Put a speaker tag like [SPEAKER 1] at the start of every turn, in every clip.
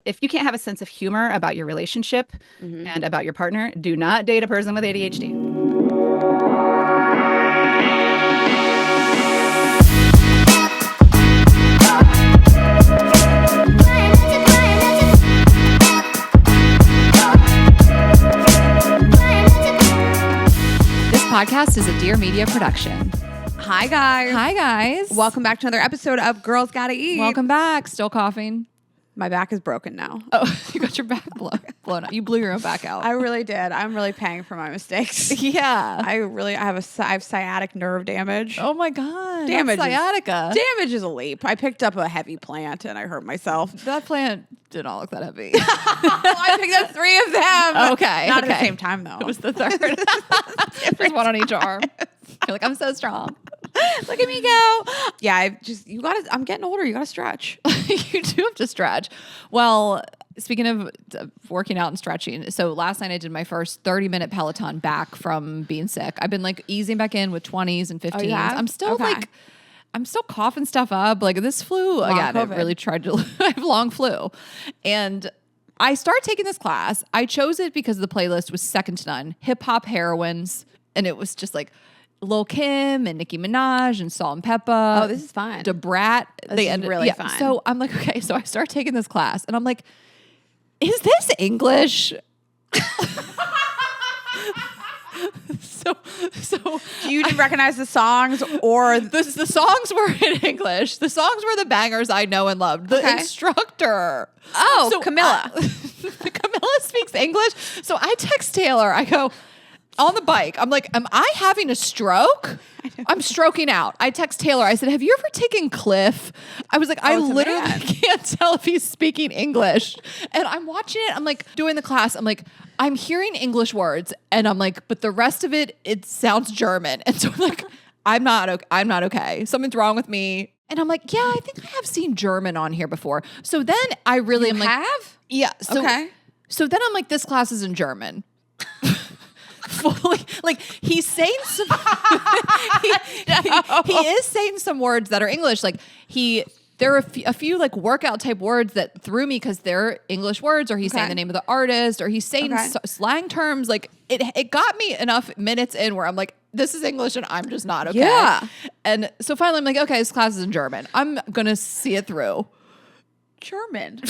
[SPEAKER 1] If you can't have a sense of humor about your relationship and about your partner, do not date a person with ADHD.
[SPEAKER 2] This podcast is a Dear Media production.
[SPEAKER 3] Hi, guys.
[SPEAKER 2] Hi, guys.
[SPEAKER 3] Welcome back to another episode of Girls Gotta Eat.
[SPEAKER 2] Welcome back. Still coughing.
[SPEAKER 3] My back is broken now.
[SPEAKER 2] Oh, you got your back blown out. You blew your own back out.
[SPEAKER 3] I really did. I'm really paying for my mistakes.
[SPEAKER 2] Yeah.
[SPEAKER 3] I have sciatic nerve damage.
[SPEAKER 2] Oh my God.
[SPEAKER 3] Damage
[SPEAKER 2] That's sciatica.
[SPEAKER 3] Damage is a leap. I picked up a heavy plant and I hurt myself.
[SPEAKER 2] That plant did not look that heavy.
[SPEAKER 3] Well, I picked up 3 of them.
[SPEAKER 2] Okay.
[SPEAKER 3] Not at the same time, though.
[SPEAKER 2] It was the third. There's one on each arm. You're like, I'm so strong.
[SPEAKER 3] Look at me go. Yeah, I'm getting older. You gotta stretch.
[SPEAKER 2] You do have to stretch. Well, speaking of working out and stretching, so last night I did my first 30-minute Peloton back from being sick. I've been like easing back in with 20s and 15s. I'm still I'm still coughing stuff up. Like this flu again, I really tried to I have long flu. And I started taking this class. I chose it because the playlist was second to none. Hip hop heroines. And it was just like Lil' Kim and Nicki Minaj and Salt and Peppa.
[SPEAKER 3] Oh, this is fun.
[SPEAKER 2] DeBrat.
[SPEAKER 3] This is really fun.
[SPEAKER 2] So I'm like, okay. So I start taking this class and I'm like, is this English? So
[SPEAKER 3] You didn't recognize the songs or
[SPEAKER 2] the songs were in English. The songs were the bangers I know and loved. The instructor.
[SPEAKER 3] Oh,
[SPEAKER 2] so
[SPEAKER 3] Camilla.
[SPEAKER 2] Camilla speaks English. So I text Taylor. I go, on the bike, I'm like, am I having a stroke? I'm stroking out. I text Taylor. I said, have you ever taken Cliff? I was like, I literally can't tell if he's speaking English. And I'm watching it. I'm like doing the class. I'm like, I'm hearing English words. And I'm like, but the rest of it sounds German. And so I'm like, I'm not okay. Something's wrong with me. And I'm like, yeah, I think I have seen German on here before. So then I really am like,
[SPEAKER 3] have?
[SPEAKER 2] Yeah. So,
[SPEAKER 3] okay.
[SPEAKER 2] So then I'm like, this class is in German. Fully, like he's saying some he is saying some words that are English. Like there are a few like workout type words that threw me because they're English words, or he's saying the name of the artist, or he's saying slang terms. Like it got me enough minutes in where I'm like, this is English and I'm just not okay.
[SPEAKER 3] Yeah.
[SPEAKER 2] And so finally I'm like, okay, this class is in German. I'm gonna see it through.
[SPEAKER 3] German.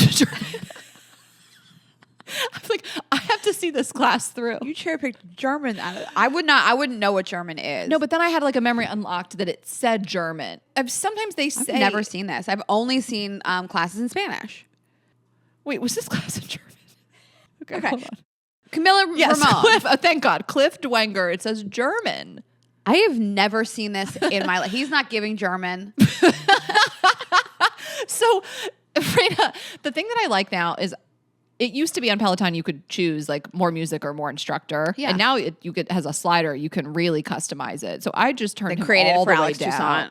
[SPEAKER 2] I was like, I have to see this class through.
[SPEAKER 3] You cherry picked German. I wouldn't know what German is.
[SPEAKER 2] No, but then I had like a memory unlocked that it said German. Sometimes they say.
[SPEAKER 3] I've never seen this. I've only seen classes in Spanish.
[SPEAKER 2] Wait, was this class in German? Okay. Hold on.
[SPEAKER 3] Camilla Ramon.
[SPEAKER 2] Cliff. Oh, thank God. Cliff Dwenger. It says German.
[SPEAKER 3] I have never seen this in my life. He's not giving German.
[SPEAKER 2] So, Rayna, the thing that I like now is, it used to be on Peloton, you could choose like more music or more instructor. Yeah. And now it has a slider. You can really customize it. So I just turned him all the way down.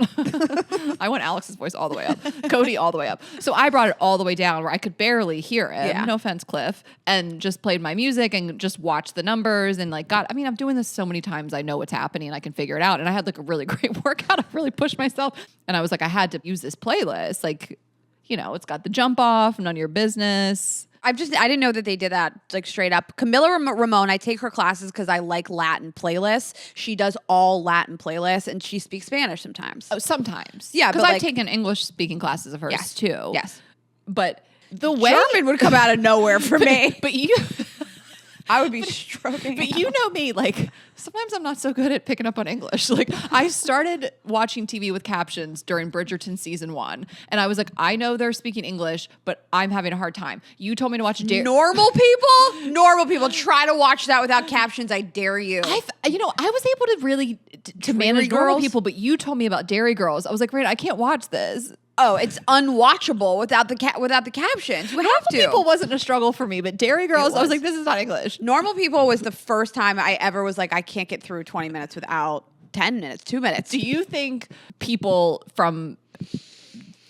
[SPEAKER 2] I want Alex's voice all the way up. Cody all the way up. So I brought it all the way down where I could barely hear him. Yeah. No offense, Cliff. And just played my music and just watched the numbers and like I'm doing this so many times. I know what's happening and I can figure it out. And I had like a really great workout. I really pushed myself. And I was like, I had to use this playlist. Like, it's got the jump off, none of your business.
[SPEAKER 3] I didn't know that they did that like straight up. Camilla Ramon, I take her classes because I like Latin playlists. She does all Latin playlists and she speaks Spanish sometimes.
[SPEAKER 2] Oh, sometimes.
[SPEAKER 3] Yeah,
[SPEAKER 2] because I've taken English speaking classes of hers too.
[SPEAKER 3] Yes.
[SPEAKER 2] But the way
[SPEAKER 3] German would come out of nowhere for me.
[SPEAKER 2] But you
[SPEAKER 3] I would be stroking.
[SPEAKER 2] But you know me, like sometimes I'm not so good at picking up on English. Like I started watching TV with captions during Bridgerton season 1, and I was like, I know they're speaking English, but I'm having a hard time. You told me to watch
[SPEAKER 3] Normal people try to watch that without captions. I dare you.
[SPEAKER 2] I was able to really to manage normal people, but you told me about Dairy Girls. I was like, Rayna, I can't watch this.
[SPEAKER 3] Oh, it's unwatchable without the captions. You have to.
[SPEAKER 2] Normal People wasn't a struggle for me, but Dairy Girls, I was like, this is not English.
[SPEAKER 3] Normal People was the first time I ever was like, I can't get through 20 minutes without 10 minutes, 2 minutes.
[SPEAKER 2] Do you think people from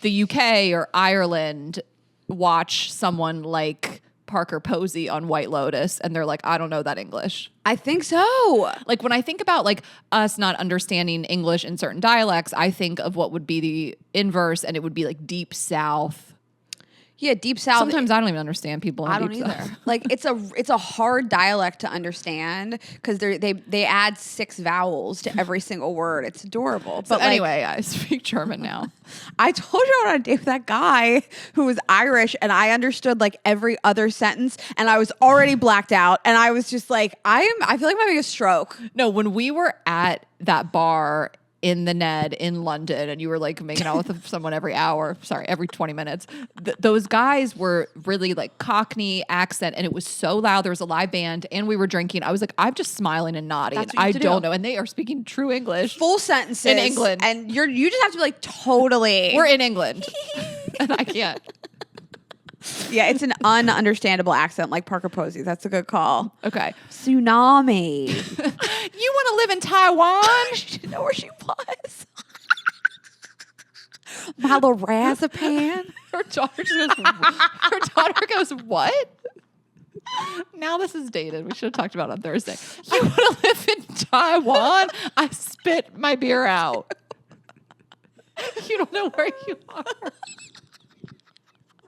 [SPEAKER 2] the UK or Ireland watch someone like Parker Posey on White Lotus and they're like, I don't know that English?
[SPEAKER 3] I think so.
[SPEAKER 2] Like when I think about like us not understanding English in certain dialects, I think of what would be the inverse, and it would be like deep South.
[SPEAKER 3] Yeah, Deep South.
[SPEAKER 2] Sometimes I don't even understand people in Deep South.
[SPEAKER 3] Either. Like it's a hard dialect to understand because they add 6 vowels to every single word. It's adorable.
[SPEAKER 2] But anyway, I speak German now.
[SPEAKER 3] I told you I went on a date with that guy who was Irish, and I understood like every other sentence, and I was already blacked out, and I was just like, I feel like I'm having a stroke.
[SPEAKER 2] No, when we were at that bar in the Ned in London and you were like making out with someone every 20 minutes, those guys were really like Cockney accent, and it was so loud. There was a live band and we were drinking. I was like, I'm just smiling and nodding. I don't know. And they are speaking true English.
[SPEAKER 3] Full sentences.
[SPEAKER 2] In England.
[SPEAKER 3] And you just have to be like, totally.
[SPEAKER 2] We're in England. And I can't.
[SPEAKER 3] Yeah, it's an ununderstandable accent like Parker Posey. That's a good call.
[SPEAKER 2] Okay.
[SPEAKER 3] Tsunami.
[SPEAKER 2] You want to live in Taiwan?
[SPEAKER 3] She didn't know where she was. Malarazepam.
[SPEAKER 2] Her daughter goes, what? Now this is dated. We should have talked about it on Thursday. You want to live in Taiwan? I spit my beer out. You don't know where you are.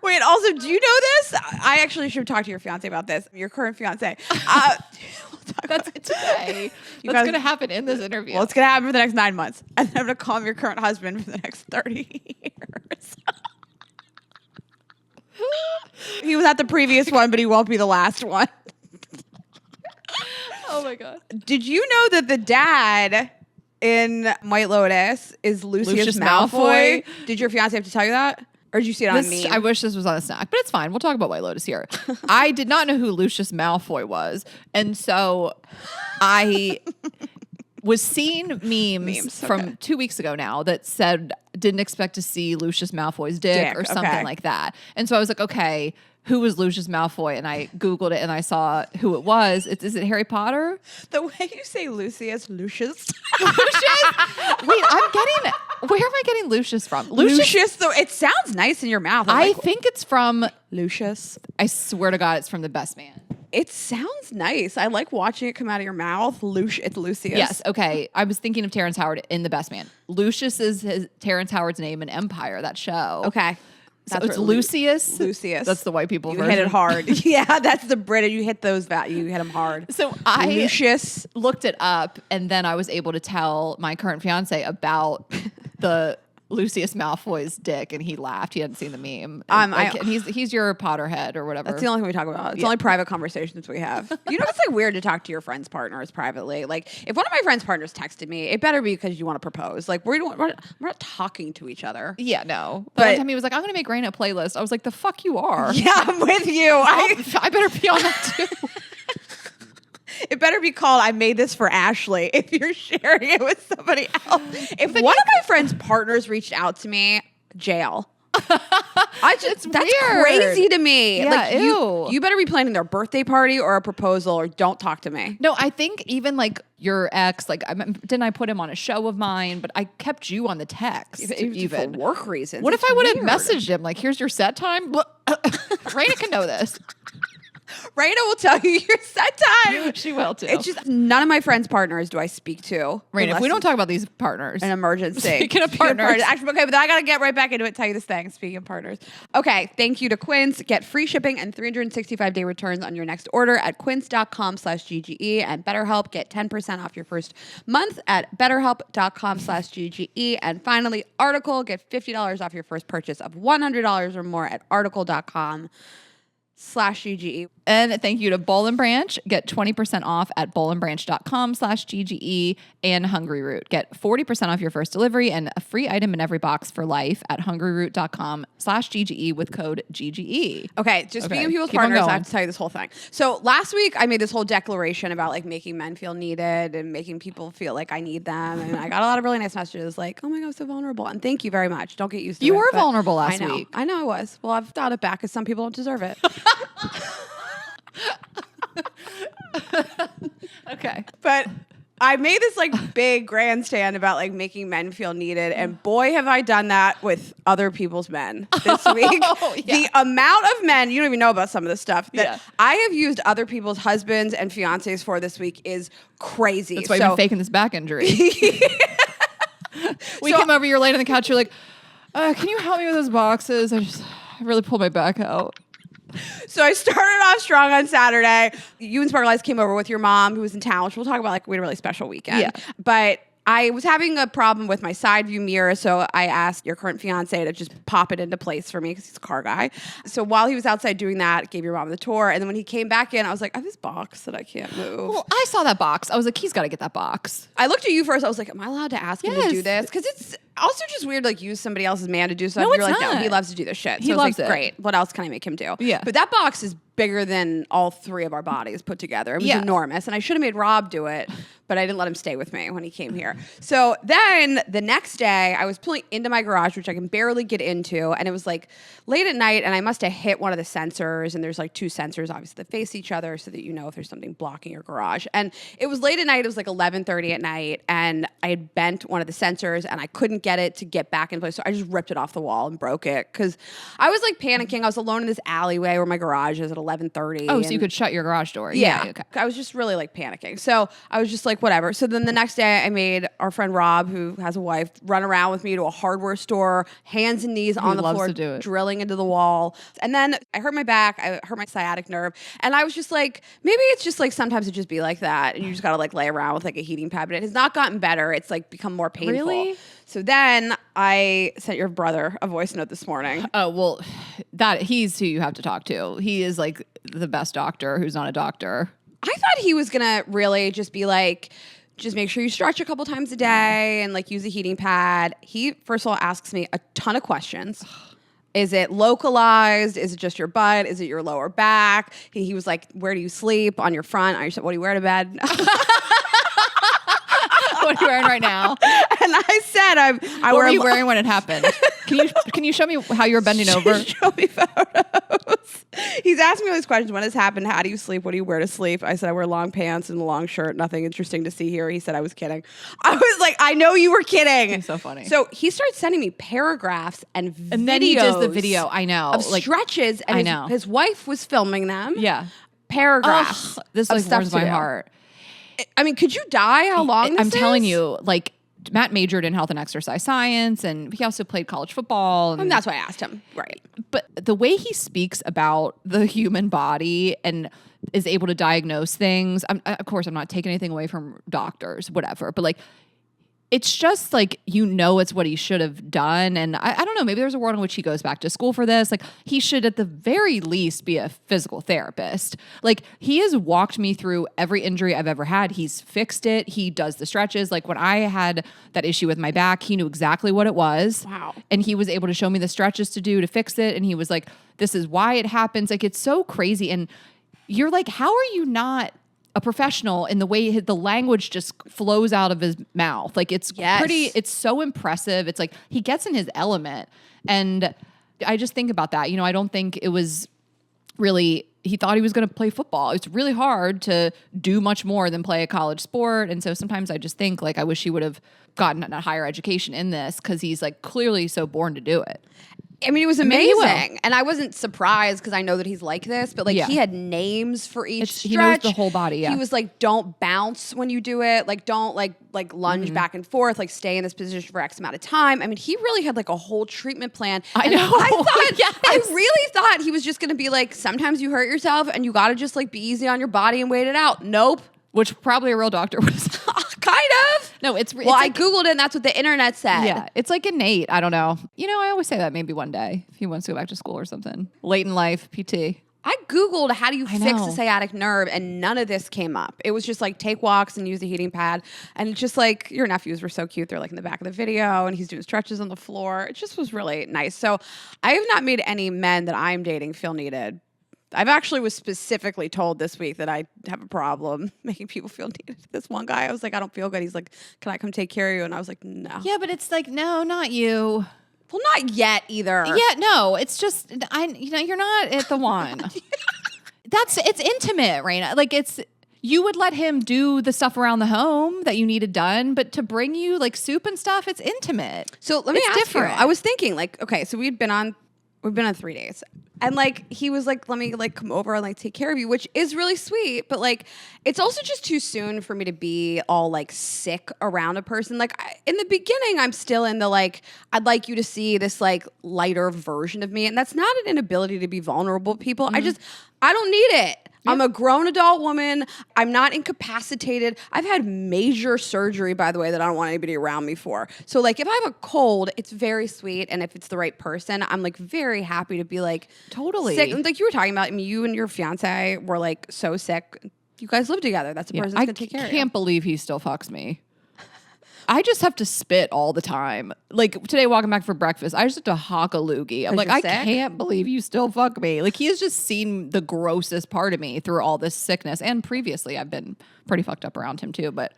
[SPEAKER 3] Wait, also, do you know this? I actually should talk to your fiance about this. Your current fiance.
[SPEAKER 2] That's it today. That's going to happen in this interview.
[SPEAKER 3] Well, it's going to happen for the next 9 months. And then I'm going to call him your current husband for the next 30 years. He was at the previous one, but he won't be the last one.
[SPEAKER 2] Oh, my God.
[SPEAKER 3] Did you know that the dad in White Lotus is Lucius Malfoy? Did your fiance have to tell you that? Or did you see it on me?
[SPEAKER 2] I wish this was on a snack, but it's fine. We'll talk about White Lotus here. I did not know who Lucius Malfoy was. And so I was seeing memes from 2 weeks ago now that said, didn't expect to see Lucius Malfoy's dick or something like that. And so I was like, okay, who was Lucius Malfoy? And I Googled it and I saw who it was. Is it Harry Potter?
[SPEAKER 3] The way you say Lucius.
[SPEAKER 2] Lucius? Wait, where am I getting Lucius from?
[SPEAKER 3] Lucius, though, it sounds nice in your mouth.
[SPEAKER 2] I think it's from
[SPEAKER 3] Lucius.
[SPEAKER 2] I swear to God, it's from The Best Man.
[SPEAKER 3] It sounds nice. I like watching it come out of your mouth. It's Lucius.
[SPEAKER 2] Yes, okay. I was thinking of Terrence Howard in The Best Man. Lucius is Terrence Howard's name in Empire, that show.
[SPEAKER 3] Okay.
[SPEAKER 2] So it's Lucius.
[SPEAKER 3] Lucius.
[SPEAKER 2] That's the white people version.
[SPEAKER 3] You hit it hard. Yeah, that's the British. You hit those you hit them hard.
[SPEAKER 2] So I
[SPEAKER 3] Lucius
[SPEAKER 2] looked it up, and then I was able to tell my current fiance about the Lucius Malfoy's dick, and he laughed. He hadn't seen the meme. And he's your Potterhead or whatever.
[SPEAKER 3] That's the only thing we talk about. It's the only private conversations we have. You know, it's like weird to talk to your friends' partners privately. Like, if one of my friends' partners texted me, it better be because you want to propose. Like, we're not talking to each other.
[SPEAKER 2] Yeah, no. But one time he was like, I'm going to make Rayna a playlist. I was like, the fuck you are.
[SPEAKER 3] Yeah, I'm with you.
[SPEAKER 2] I better be on that too.
[SPEAKER 3] It better be called I Made This for Ashley if you're sharing it with somebody else. If one of my friends' partners reached out to me, jail. That's weird. Crazy to me.
[SPEAKER 2] Yeah,
[SPEAKER 3] like
[SPEAKER 2] ew.
[SPEAKER 3] You better be planning their birthday party or a proposal or don't talk to me.
[SPEAKER 2] No, I think even like your ex, like didn't I put him on a show of mine, but I kept you on the text even
[SPEAKER 3] for work reasons.
[SPEAKER 2] What if I would have messaged him like, here's your set time? Rayna can know this.
[SPEAKER 3] Rayna will tell you your set time.
[SPEAKER 2] She will too.
[SPEAKER 3] It's just none of my friends' partners do I speak to.
[SPEAKER 2] Rayna, if we don't talk about these partners.
[SPEAKER 3] An emergency.
[SPEAKER 2] Speaking of partners.
[SPEAKER 3] Actually, okay, but then I got to get right back into it, tell you this thing. Speaking of partners. Okay, thank you to Quince. Get free shipping and 365-day returns on your next order at quince.com/GGE, and BetterHelp. Get 10% off your first month at betterhelp.com/GGE. And finally, Article. Get $50 off your first purchase of $100 or more at article.com/GGE.
[SPEAKER 2] And thank you to Boll & Branch. Get 20% off at bollandbranch.com/GGE, and Hungry Root. Get 40% off your first delivery and a free item in every box for life at hungryroot.com/GGE with code GGE.
[SPEAKER 3] Okay, just speaking of people's partners, I have to tell you this whole thing. So last week I made this whole declaration about like making men feel needed and making people feel like I need them. And I got a lot of really nice messages like, oh my God, I'm so vulnerable. And thank you very much. Don't get used to it.
[SPEAKER 2] You were vulnerable last week.
[SPEAKER 3] I know I was. Well, I've got it back because some people don't deserve it.
[SPEAKER 2] Okay.
[SPEAKER 3] But I made this like big grandstand about like making men feel needed, and boy have I done that with other people's men this week. The amount of men, you don't even know about some of this stuff that I have used other people's husbands and fiancés for this week is crazy.
[SPEAKER 2] That's why you've been faking this back injury. We came over, you're laying on the couch, you're like, can you help me with those boxes? I I really pulled my back out.
[SPEAKER 3] So I started off strong on Saturday. You and Sparkle Eyes came over with your mom, who was in town, which we'll talk about. Like, we had a really special weekend.
[SPEAKER 2] Yeah.
[SPEAKER 3] But I was having a problem with my side view mirror, so I asked your current fiance to just pop it into place for me because he's a car guy. So while he was outside doing that, gave your mom the tour. And then when he came back in, I was like, I have this box that I can't move.
[SPEAKER 2] Well, I saw that box. I was like, he's got to get that box.
[SPEAKER 3] I looked at you first. I was like, am I allowed to ask him to do this? Because it's also just weird, like, use somebody else's man to do stuff.
[SPEAKER 2] No,
[SPEAKER 3] You're
[SPEAKER 2] it's
[SPEAKER 3] like, no,
[SPEAKER 2] not.
[SPEAKER 3] he loves to do this shit. So
[SPEAKER 2] He
[SPEAKER 3] I was
[SPEAKER 2] loves
[SPEAKER 3] like,
[SPEAKER 2] it.
[SPEAKER 3] great. What else can I make him do?
[SPEAKER 2] Yeah.
[SPEAKER 3] But that box is bigger than all three of our bodies put together. It was enormous. And I should have made Rob do it, but I didn't let him stay with me when he came here. So then the next day, I was pulling into my garage, which I can barely get into. And it was like late at night, and I must have hit one of the sensors. And there's like two sensors, obviously, that face each other so that you know if there's something blocking your garage. And it was late at night. It was like 11:30 at night. And I had bent one of the sensors, and I couldn't get it to get back in place. So I just ripped it off the wall and broke it because I was like panicking. I was alone in this alleyway where my garage is at 11:30.
[SPEAKER 2] Oh, so you could shut your garage door.
[SPEAKER 3] Yeah.
[SPEAKER 2] Okay.
[SPEAKER 3] I was just really like panicking. So I was just like, whatever. So then the next day I made our friend Rob, who has a wife, run around with me to a hardware store, hands and knees on the
[SPEAKER 2] loves
[SPEAKER 3] floor,
[SPEAKER 2] to do it.
[SPEAKER 3] drilling into the wall. And then I hurt my back. I hurt my sciatic nerve. And I was just like, maybe it's just like sometimes it just be like that. And you just got to like lay around with like a heating pad. But it has not gotten better. It's like become more painful.
[SPEAKER 2] Really?
[SPEAKER 3] So then I sent your brother a voice note this morning.
[SPEAKER 2] Oh, well, he's who you have to talk to. He is like the best doctor who's not a doctor.
[SPEAKER 3] I thought he was going to really just be like, just make sure you stretch a couple times a day and like use a heating pad. He, first of all, asks me a ton of questions. Is it localized? Is it just your butt? Is it your lower back? He was like, where do you sleep? On your front? What do you wear to bed?
[SPEAKER 2] What are you wearing right now?
[SPEAKER 3] And I said,
[SPEAKER 2] What were you wearing when it happened? Can you show me how you were bending over?
[SPEAKER 3] Show me photos. He's asking me all these questions. When this happened? How do you sleep? What do you wear to sleep? I said, I wear long pants and a long shirt. Nothing interesting to see here. He said I was kidding. I was like, I know you were kidding.
[SPEAKER 2] He's so funny.
[SPEAKER 3] So he started sending me paragraphs and videos.
[SPEAKER 2] And then he does the video. I know.
[SPEAKER 3] Of stretches. And
[SPEAKER 2] I know.
[SPEAKER 3] His wife was filming them.
[SPEAKER 2] Yeah.
[SPEAKER 3] Paragraphs.
[SPEAKER 2] This
[SPEAKER 3] of
[SPEAKER 2] like
[SPEAKER 3] stuff
[SPEAKER 2] warms
[SPEAKER 3] to
[SPEAKER 2] my
[SPEAKER 3] do.
[SPEAKER 2] heart.
[SPEAKER 3] I mean, could you die? How long
[SPEAKER 2] I'm
[SPEAKER 3] this
[SPEAKER 2] telling
[SPEAKER 3] is?
[SPEAKER 2] you, like, Matt majored in health and exercise science, and he also played college football.
[SPEAKER 3] And that's why I asked him. Right.
[SPEAKER 2] But the way he speaks about the human body and is able to diagnose things, of course, I'm not taking anything away from doctors, whatever, but like, it's just like, it's what he should have done. And I don't know, maybe there's a world in which he goes back to school for this. Like, he should at the very least be a physical therapist. Like, he has walked me through every injury I've ever had. He's fixed it. He does the stretches. Like, when I had that issue with my back, he knew exactly what it was.
[SPEAKER 3] Wow.
[SPEAKER 2] And he was able to show me the stretches to do to fix it. And he was like, this is why it happens. Like, it's so crazy. And you're like, how are you not a professional in the way the language just flows out of his mouth? Like, it's it's so impressive. It's like he gets in his element. And I just think about that. I don't think it was really, he thought he was going to play football. It's really hard to do much more than play a college sport. And so sometimes I just think like, I wish he would have gotten a higher education in this, because he's like clearly so born to do it.
[SPEAKER 3] I mean, it was
[SPEAKER 2] Maybe he will.
[SPEAKER 3] amazing. And I wasn't surprised because I know that he's like this, but like he had names for each stretch.
[SPEAKER 2] He knows the whole body, yeah.
[SPEAKER 3] He was like, don't bounce when you do it. Like, don't like lunge back and forth. Like, stay in this position for X amount of time. I mean, he really had like a whole treatment plan.
[SPEAKER 2] I know.
[SPEAKER 3] I really thought he was just going to be like, sometimes you hurt yourself and you got to just like be easy on your body and wait it out. Nope.
[SPEAKER 2] Which probably a real doctor would have said.
[SPEAKER 3] Kind of.
[SPEAKER 2] No, it's
[SPEAKER 3] well, I Googled it and that's what the internet said.
[SPEAKER 2] Yeah, it's like innate. I don't know. I always say that maybe one day if he wants to go back to school or something. Late in life, PT.
[SPEAKER 3] I Googled how do you fix
[SPEAKER 2] know.
[SPEAKER 3] a sciatic nerve and none of this came up. It was just like take walks and use a heating pad. And it's just like your nephews were so cute. They're like in the back of the video and he's doing stretches on the floor. It just was really nice. So I have not made any men that I'm dating feel needed. I've actually was specifically told this week that I have a problem making people feel needed. This one guy, I was like, I don't feel good. He's like, can I come take care of you? And I was like, no.
[SPEAKER 2] Yeah, but it's like, no, not you.
[SPEAKER 3] Well, not yet either.
[SPEAKER 2] Yeah, no, it's just, you're not at the one. It's intimate, Rayna. Like, you would let him do the stuff around the home that you needed done, but to bring you like soup and stuff, it's intimate.
[SPEAKER 3] So let me ask
[SPEAKER 2] different.
[SPEAKER 3] you. I was thinking like, okay, so we've been on 3 days. And like, he was like, let me like come over and like take care of you, which is really sweet. But like, it's also just too soon for me to be all like sick around a person. Like in the beginning, I'm still in the like, I'd like you to see this like lighter version of me. And that's not an inability to be vulnerable, people. I don't need it. I'm a grown adult woman. I'm not incapacitated. I've had major surgery, by the way, that I don't want anybody around me for. So like if I have a cold, it's very sweet. And if it's the right person, I'm like very happy to be like
[SPEAKER 2] totally
[SPEAKER 3] sick. Like you were talking about, I mean, you and your fiance were like so sick. You guys live together. That's a person that's going to take care of you.
[SPEAKER 2] I can't believe he still fucks me. I just have to spit all the time. Like today, walking back for breakfast, I just have to hawk a loogie. I'm like, I can't believe you still fuck me. Like he has just seen the grossest part of me through all this sickness. And previously, I've been pretty fucked up around him too. But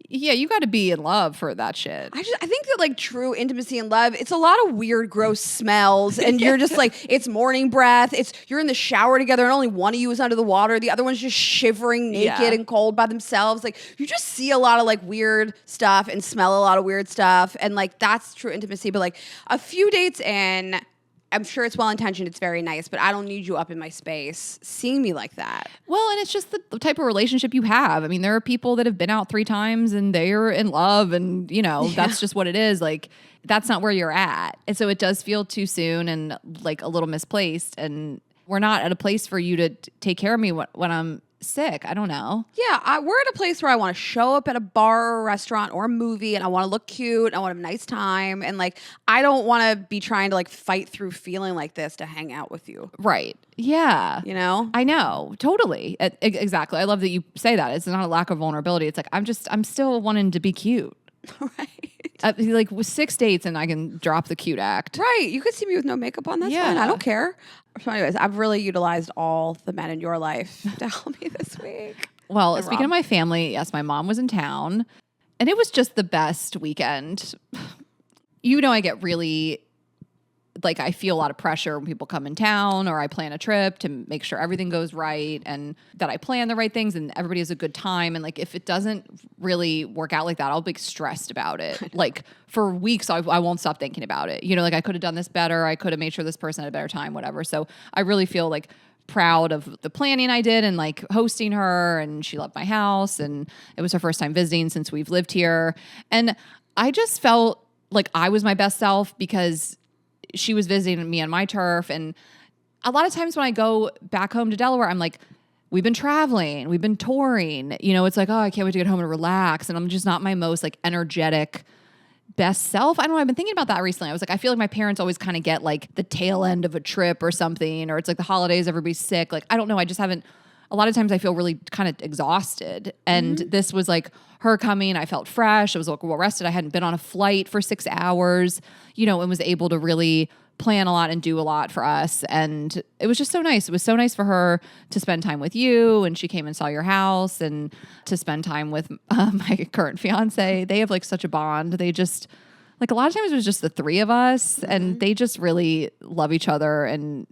[SPEAKER 2] yeah, you got to be in love for that shit.
[SPEAKER 3] I think that like true intimacy and love, it's a lot of weird, gross smells, and you're just like, it's morning breath. You're in the shower together, and only one of you is under the water. The other one's just shivering naked and cold by themselves. Like you just see a lot of like weird stuff and smell a lot of weird stuff, and like that's true intimacy. But like a few dates in, I'm sure it's well-intentioned, it's very nice, but I don't need you up in my space seeing me like that.
[SPEAKER 2] Well, and it's just the type of relationship you have. I mean, there are people that have been out 3 times and they're in love and, you know, that's just what it is. Like, that's not where you're at. And so it does feel too soon and like a little misplaced. And we're not at a place for you to take care of me when I'm sick. I don't know.
[SPEAKER 3] Yeah, we're at a place where I want to show up at a bar or a restaurant or a movie, and I want to look cute, and I want to have a nice time, and like I don't want to be trying to like fight through feeling like this to hang out with you.
[SPEAKER 2] Right. Yeah.
[SPEAKER 3] You know?
[SPEAKER 2] I know. Totally. Exactly. I love that you say that. It's not a lack of vulnerability. It's like I'm still wanting to be cute.
[SPEAKER 3] Right.
[SPEAKER 2] Like with 6 dates and I can drop the cute act.
[SPEAKER 3] Right. You could see me with no makeup on. That's fine. I don't care. So anyways, I've really utilized all the men in your life to help me this week.
[SPEAKER 2] Well, speaking of my family, yes, my mom was in town and it was just the best weekend. You know, I get really, like, I feel a lot of pressure when people come in town or I plan a trip to make sure everything goes right and that I plan the right things and everybody has a good time. And like, if it doesn't really work out like that, I'll be stressed about it. Like for weeks, I won't stop thinking about it. You know, like I could have done this better. I could have made sure this person had a better time, whatever. So I really feel like proud of the planning I did and like hosting her, and she loved my house and it was her first time visiting since we've lived here. And I just felt like I was my best self because she was visiting me on my turf. And a lot of times when I go back home to Delaware, I'm like, we've been traveling, we've been touring, you know, it's like, oh, I can't wait to get home and relax. And I'm just not my most like energetic best self. I don't know. I've been thinking about that recently. I was like, I feel like my parents always kind of get like the tail end of a trip or something, or it's like the holidays, everybody's sick. Like, I don't know. I just haven't, a lot of times I feel really kind of exhausted. And this was like her coming. I felt fresh. I was like well rested. I hadn't been on a flight for 6 hours, you know, and was able to really plan a lot and do a lot for us. And it was just so nice. It was so nice for her to spend time with you. And she came and saw your house and to spend time with my current fiance. They have like such a bond. They just, like a lot of times it was just the 3 of us and they just really love each other. And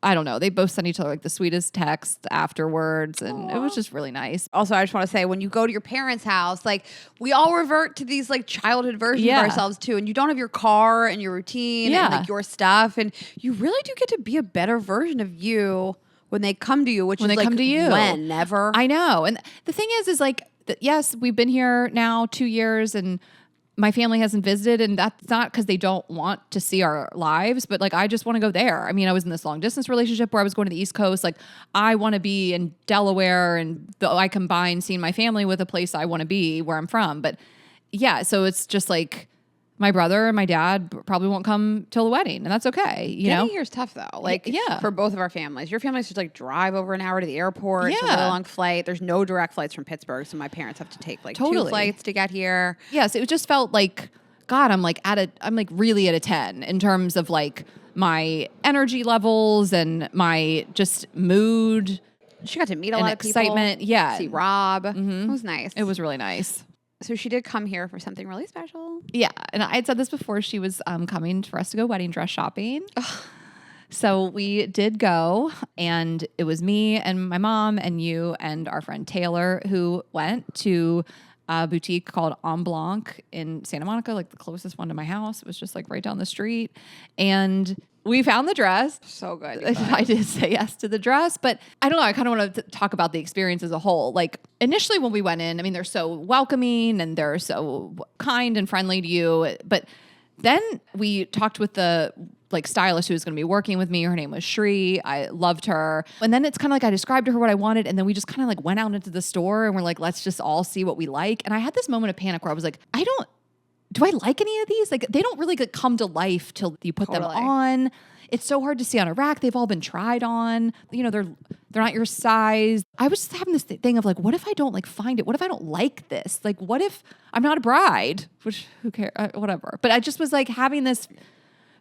[SPEAKER 2] I don't know. They both sent each other like the sweetest texts afterwards. And it was just really nice.
[SPEAKER 3] Also, I just want to say, when you go to your parents' house, like we all revert to these like childhood versions of ourselves too. And you don't have your car and your routine and like your stuff. And you really do get to be a better version of you when they come to you, which
[SPEAKER 2] when
[SPEAKER 3] is
[SPEAKER 2] they
[SPEAKER 3] like
[SPEAKER 2] come to you.
[SPEAKER 3] When? Never.
[SPEAKER 2] I know. And the thing is like, yes, we've been here now 2 years and my family hasn't visited, and that's not because they don't want to see our lives, but like I just want to go there. I mean, I was in this long distance relationship where I was going to the East Coast. Like I want to be in Delaware, and I combine seeing my family with a place I want to be where I'm from. But yeah, so it's just like my brother and my dad probably won't come till the wedding, and that's okay. You know,
[SPEAKER 3] getting here is tough though. Like for both of our families. Your family's just like drive over an hour to the airport. It's a really long flight. There's no direct flights from Pittsburgh, so my parents have to take like 2 flights to get here.
[SPEAKER 2] Yes, it just felt like God. I'm like really at a 10 in terms of like my energy levels and my just mood.
[SPEAKER 3] She got to meet a lot of
[SPEAKER 2] excitement.
[SPEAKER 3] People.
[SPEAKER 2] Yeah,
[SPEAKER 3] See Rob. It was nice.
[SPEAKER 2] It was really nice.
[SPEAKER 3] So she did come here for something really special.
[SPEAKER 2] Yeah. And I had said this before. She was coming for us to go wedding dress shopping. So we did go, and it was me and my mom and you and our friend Taylor who went to a boutique called En Blanc in Santa Monica, like the closest one to my house. It was just like right down the street. And we found the dress.
[SPEAKER 3] So good.
[SPEAKER 2] I did say yes to the dress, but I don't know. I kind of want to talk about the experience as a whole. Like initially when we went in, I mean, they're so welcoming and they're so kind and friendly to you. But then we talked with the like stylist who was going to be working with me. Her name was Shri. I loved her. And then it's kind of like I described to her what I wanted. And then we just kind of like went out into the store and we're like, let's just all see what we like. And I had this moment of panic where I was like, do I like any of these? Like they don't really come to life till you put them on. It's so hard to see on a rack. They've all been tried on. You know, they're not your size. I was just having this thing of like, what if I don't like find it? What if I don't like this? Like, what if I'm not a bride? Which who cares? Whatever. But I just was like having this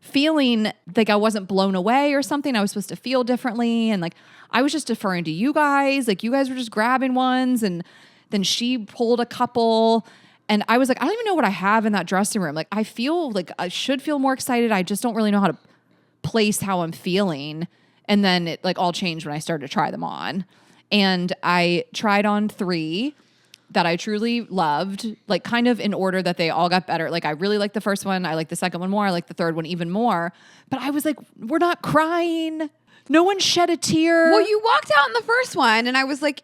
[SPEAKER 2] feeling like I wasn't blown away or something. I was supposed to feel differently. And like, I was just deferring to you guys. Like you guys were just grabbing ones. And then she pulled a couple. And I was like, I don't even know what I have in that dressing room. Like, I feel like I should feel more excited. I just don't really know how to place how I'm feeling. And then it like all changed when I started to try them on. And I tried on 3 that I truly loved, like kind of in order that they all got better. Like I really liked the first one. I liked the second one more. I liked the third one even more. But I was like, we're not crying. No one shed a tear.
[SPEAKER 3] Well, you walked out in the first one and I was like,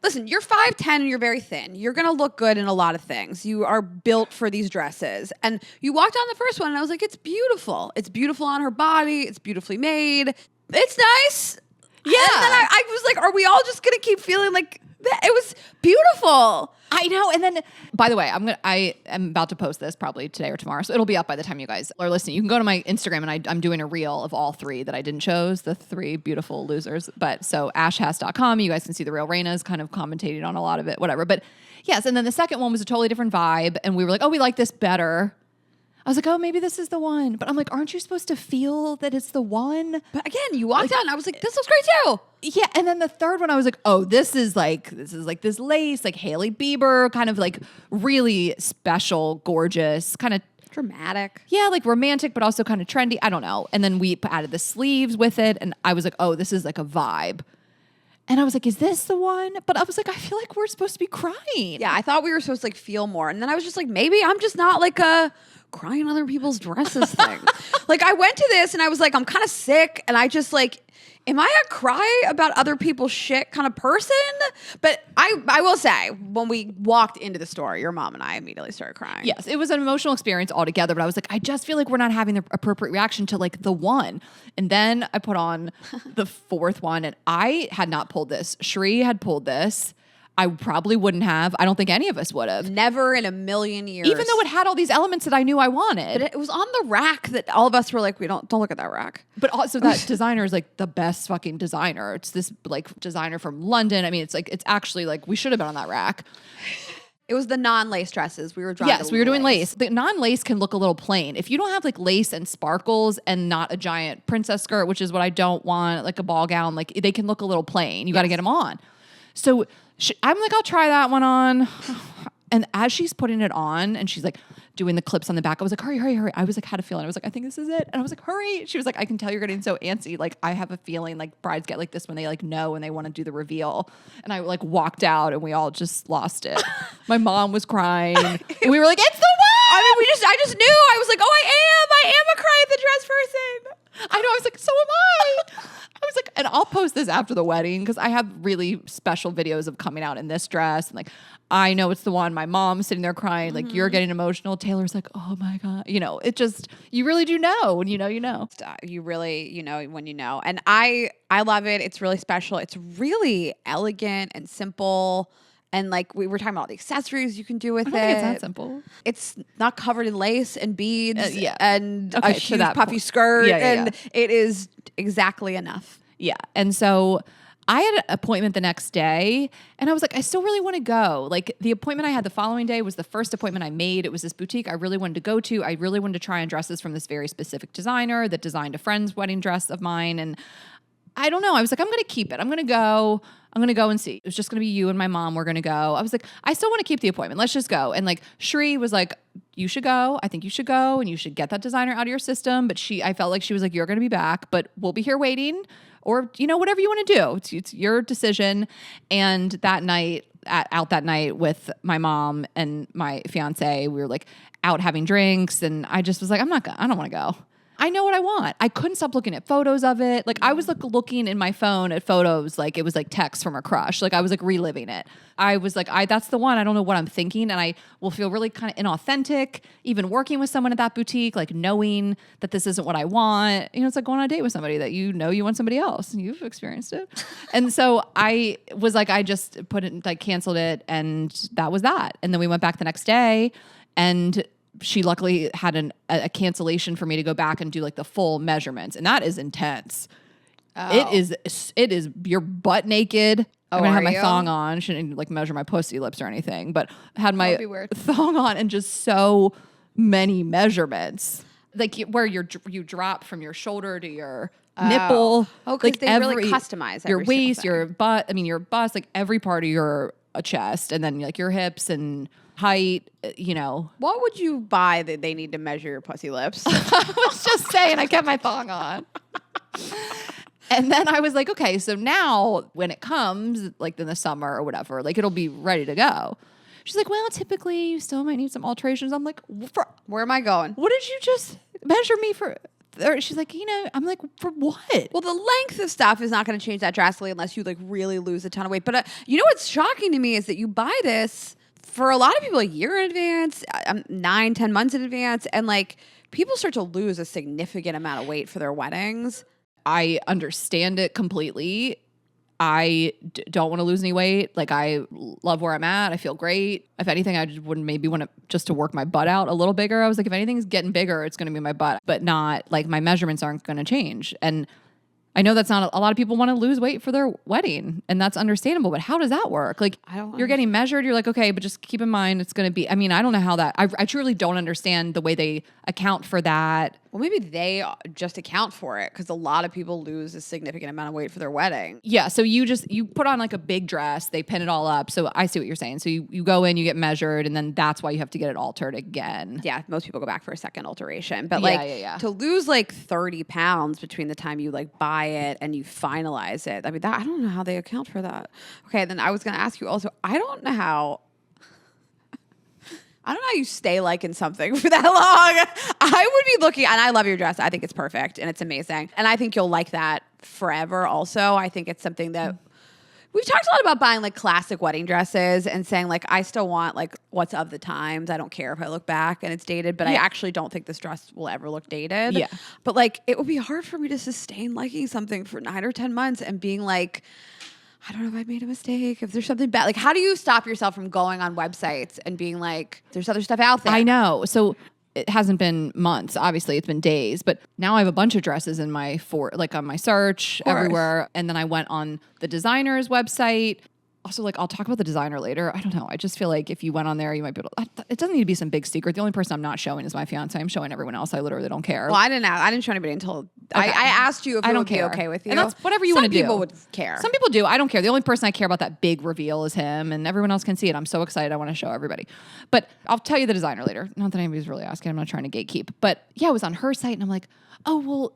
[SPEAKER 3] listen, you're 5'10" and you're very thin. You're going to look good in a lot of things. You are built for these dresses. And you walked out in the first one and I was like, it's beautiful. It's beautiful on her body. It's beautifully made. It's nice.
[SPEAKER 2] Yeah.
[SPEAKER 3] And then I was like, are we all just going to keep feeling like that? It was beautiful.
[SPEAKER 2] I know. And then, by the way, I am about to post this probably today or tomorrow. So it'll be up by the time you guys are listening. You can go to my Instagram and I'm doing a reel of all 3 that I didn't choose, the 3 beautiful losers. But so ashhast.com, you guys can see the real Rayna's kind of commentating on a lot of it, whatever. But yes. And then the second one was a totally different vibe. And we were like, oh, we like this better. I was like, oh, maybe this is the one. But I'm like, aren't you supposed to feel that it's the one?
[SPEAKER 3] But again, you walked out and I was like, this looks great too.
[SPEAKER 2] Yeah. And then the third one, I was like, oh, this is like this lace, like Hailey Bieber, kind of like really special, gorgeous, kind of
[SPEAKER 3] dramatic.
[SPEAKER 2] Yeah, like romantic, but also kind of trendy. I don't know. And then we added the sleeves with it. And I was like, oh, this is like a vibe. And I was like, is this the one? But I was like, I feel like we're supposed to be crying.
[SPEAKER 3] Yeah, I thought we were supposed to like feel more. And then I was just like, maybe I'm just not like a crying on other people's dresses thing. Like I went to this and I was like, I'm kind of sick. And I just like, am I a cry about other people's shit kind of person? But I will say, when we walked into the store, your mom and I immediately started crying.
[SPEAKER 2] Yes, it was an emotional experience altogether. But I was like, I just feel like we're not having the appropriate reaction to like the one. And then I put on the 4th one and I had not pulled this. Shri had pulled this. I probably wouldn't have. I don't think any of us would have.
[SPEAKER 3] Never in a million years.
[SPEAKER 2] Even though it had all these elements that I knew I wanted.
[SPEAKER 3] But it was on the rack that all of us were like, don't look at that rack.
[SPEAKER 2] But also that designer is like the best fucking designer. It's this like designer from London. I mean, it's actually like we should have been on that rack.
[SPEAKER 3] It was the non-lace dresses. We were drawing.
[SPEAKER 2] Yes, we were doing lace. The non-lace can look a little plain. If you don't have like lace and sparkles and not a giant princess skirt, which is what I don't want, like a ball gown, like they can look a little plain. You got to get them on. So I'm like, I'll try that one on. And as she's putting it on and she's like doing the clips on the back, I was like, hurry, hurry, hurry. I was like, had a feeling. I was like, I think this is it. And I was like, hurry. She was like, I can tell you're getting so antsy. Like, I have a feeling like brides get like this when they like know and they want to do the reveal. And I like walked out and we all just lost it. My mom was crying. And we were like, it's the one.
[SPEAKER 3] I mean, I just knew. I was like, oh, I am a cry at the dress person.
[SPEAKER 2] I know. I was like, so am I. I was like, and I'll post this after the wedding because I have really special videos of coming out in this dress. And like, I know it's the one. My mom's sitting there crying. Like, you're getting emotional. Taylor's like, oh my God. You know, it just, you really do know. When you know, you know.
[SPEAKER 3] You really, you know, when you know. And I love it. It's really special. It's really elegant and simple. And like we were talking about all the accessories you can do with it.
[SPEAKER 2] I don't think it's that simple.
[SPEAKER 3] It's not covered in lace and beads and
[SPEAKER 2] okay,
[SPEAKER 3] a huge puffy skirt. It is exactly enough.
[SPEAKER 2] Yeah. And so I had an appointment the next day and I was like, I still really want to go. Like the appointment I had the following day was the first appointment I made. It was this boutique I really wanted to go to. I really wanted to try on dresses from this very specific designer that designed a friend's wedding dress of mine. And I don't know. I was like, I'm going to keep it. I'm going to go and see. It was just going to be you and my mom. We're going to go. I was like, I still want to keep the appointment. Let's just go. And like Shri was like, you should go. I think you should go and you should get that designer out of your system. But I felt like she was like, you're going to be back, but we'll be here waiting or, you know, whatever you want to do. It's your decision. And that night out that night with my mom and my fiance. We were like out having drinks, and I just was like, I don't want to go. I know what I want. I couldn't stop looking at photos of it. Like I was like looking in my phone at photos like it was like text from a crush. Like I was like reliving it. I was like, that's the one. I don't know what I'm thinking. And I will feel really kind of inauthentic, even working with someone at that boutique, like knowing that this isn't what I want. You know, it's like going on a date with somebody that you know you want somebody else. You've experienced it. And so I was like, I just put it, like canceled it. And that was that. And then we went back the next day, and she luckily had a cancellation for me to go back and do like the full measurements. And that is intense. Oh. It is you're butt naked. I'm gonna have my thong on. Shouldn't like measure my pussy lips or anything, but had my thong on and just so many measurements. Like where you drop from your shoulder to your nipple.
[SPEAKER 3] Oh, because like they really customize
[SPEAKER 2] your waist, your butt. I mean, your bust, like every part of your chest, and then like your hips and height, you know.
[SPEAKER 3] What would you buy that they need to measure your pussy lips?
[SPEAKER 2] I was just saying, I kept my thong on. And then I was like, okay, so now when it comes, like in the summer or whatever, like it'll be ready to go. She's like, well, typically you still might need some alterations. I'm like,
[SPEAKER 3] where am I going?
[SPEAKER 2] What did you just measure me for? She's like, you know, I'm like, for what?
[SPEAKER 3] Well, the length of stuff is not going to change that drastically unless you like really lose a ton of weight. But you know what's shocking to me is that you buy this for a lot of people a year in advance, 9-10 months in advance, and like people start to lose a significant amount of weight for their weddings.
[SPEAKER 2] I understand it completely. I don't want to lose any weight. Like I love where I'm at. I feel great. If anything, I just wouldn't maybe want to just to work my butt out a little bigger. I was like, if anything's getting bigger, it's going to be my butt, but not like my measurements aren't going to change. And I know that's not a lot of people want to lose weight for their wedding, and that's understandable, but how does that work? Like you're getting measured, you're like, okay, but just keep in mind it's going to be, I mean, I don't know how that, I truly don't understand the way they account for that.
[SPEAKER 3] Well, maybe they just account for it because a lot of people lose a significant amount of weight for their wedding.
[SPEAKER 2] Yeah. So you put on like a big dress, they pin it all up. So I see what you're saying. So you go in, you get measured, and then that's why you have to get it altered again.
[SPEAKER 3] Yeah. Most people go back for a second alteration. But to lose like 30 pounds between the time you like buy it and you finalize it. I mean, I don't know how they account for that. Okay. Then I was going to ask you also, I don't know how you stay liking something for that long. I would be looking, and I love your dress. I think it's perfect and it's amazing. And I think you'll like that forever also. I think it's something that we've talked a lot about buying like classic wedding dresses and saying like, I still want like what's of the times. I don't care if I look back and it's dated, but I actually don't think this dress will ever look dated.
[SPEAKER 2] Yeah.
[SPEAKER 3] But like, it would be hard for me to sustain liking something for 9 or 10 months and being like, I don't know if I made a mistake, if there's something bad. Like, how do you stop yourself from going on websites and being like, there's other stuff out there?
[SPEAKER 2] I know. So it hasn't been months. Obviously, it's been days. But now I have a bunch of dresses in my on my search everywhere. And then I went on the designer's website. Also, like, I'll talk about the designer later. I don't know. I just feel like if you went on there, you might be able to, it doesn't need to be some big secret. The only person I'm not showing is my fiance. I'm showing everyone else. I literally don't care.
[SPEAKER 3] Well, I didn't show anybody until I asked you if it would be okay with you.
[SPEAKER 2] And that's whatever you want to do.
[SPEAKER 3] Some people would care.
[SPEAKER 2] Some people do. I don't care. The only person I care about that big reveal is him, and everyone else can see it. I'm so excited. I want to show everybody. But I'll tell you the designer later. Not that anybody's really asking. I'm not trying to gatekeep. But yeah, it was on her site, and I'm like, oh, well,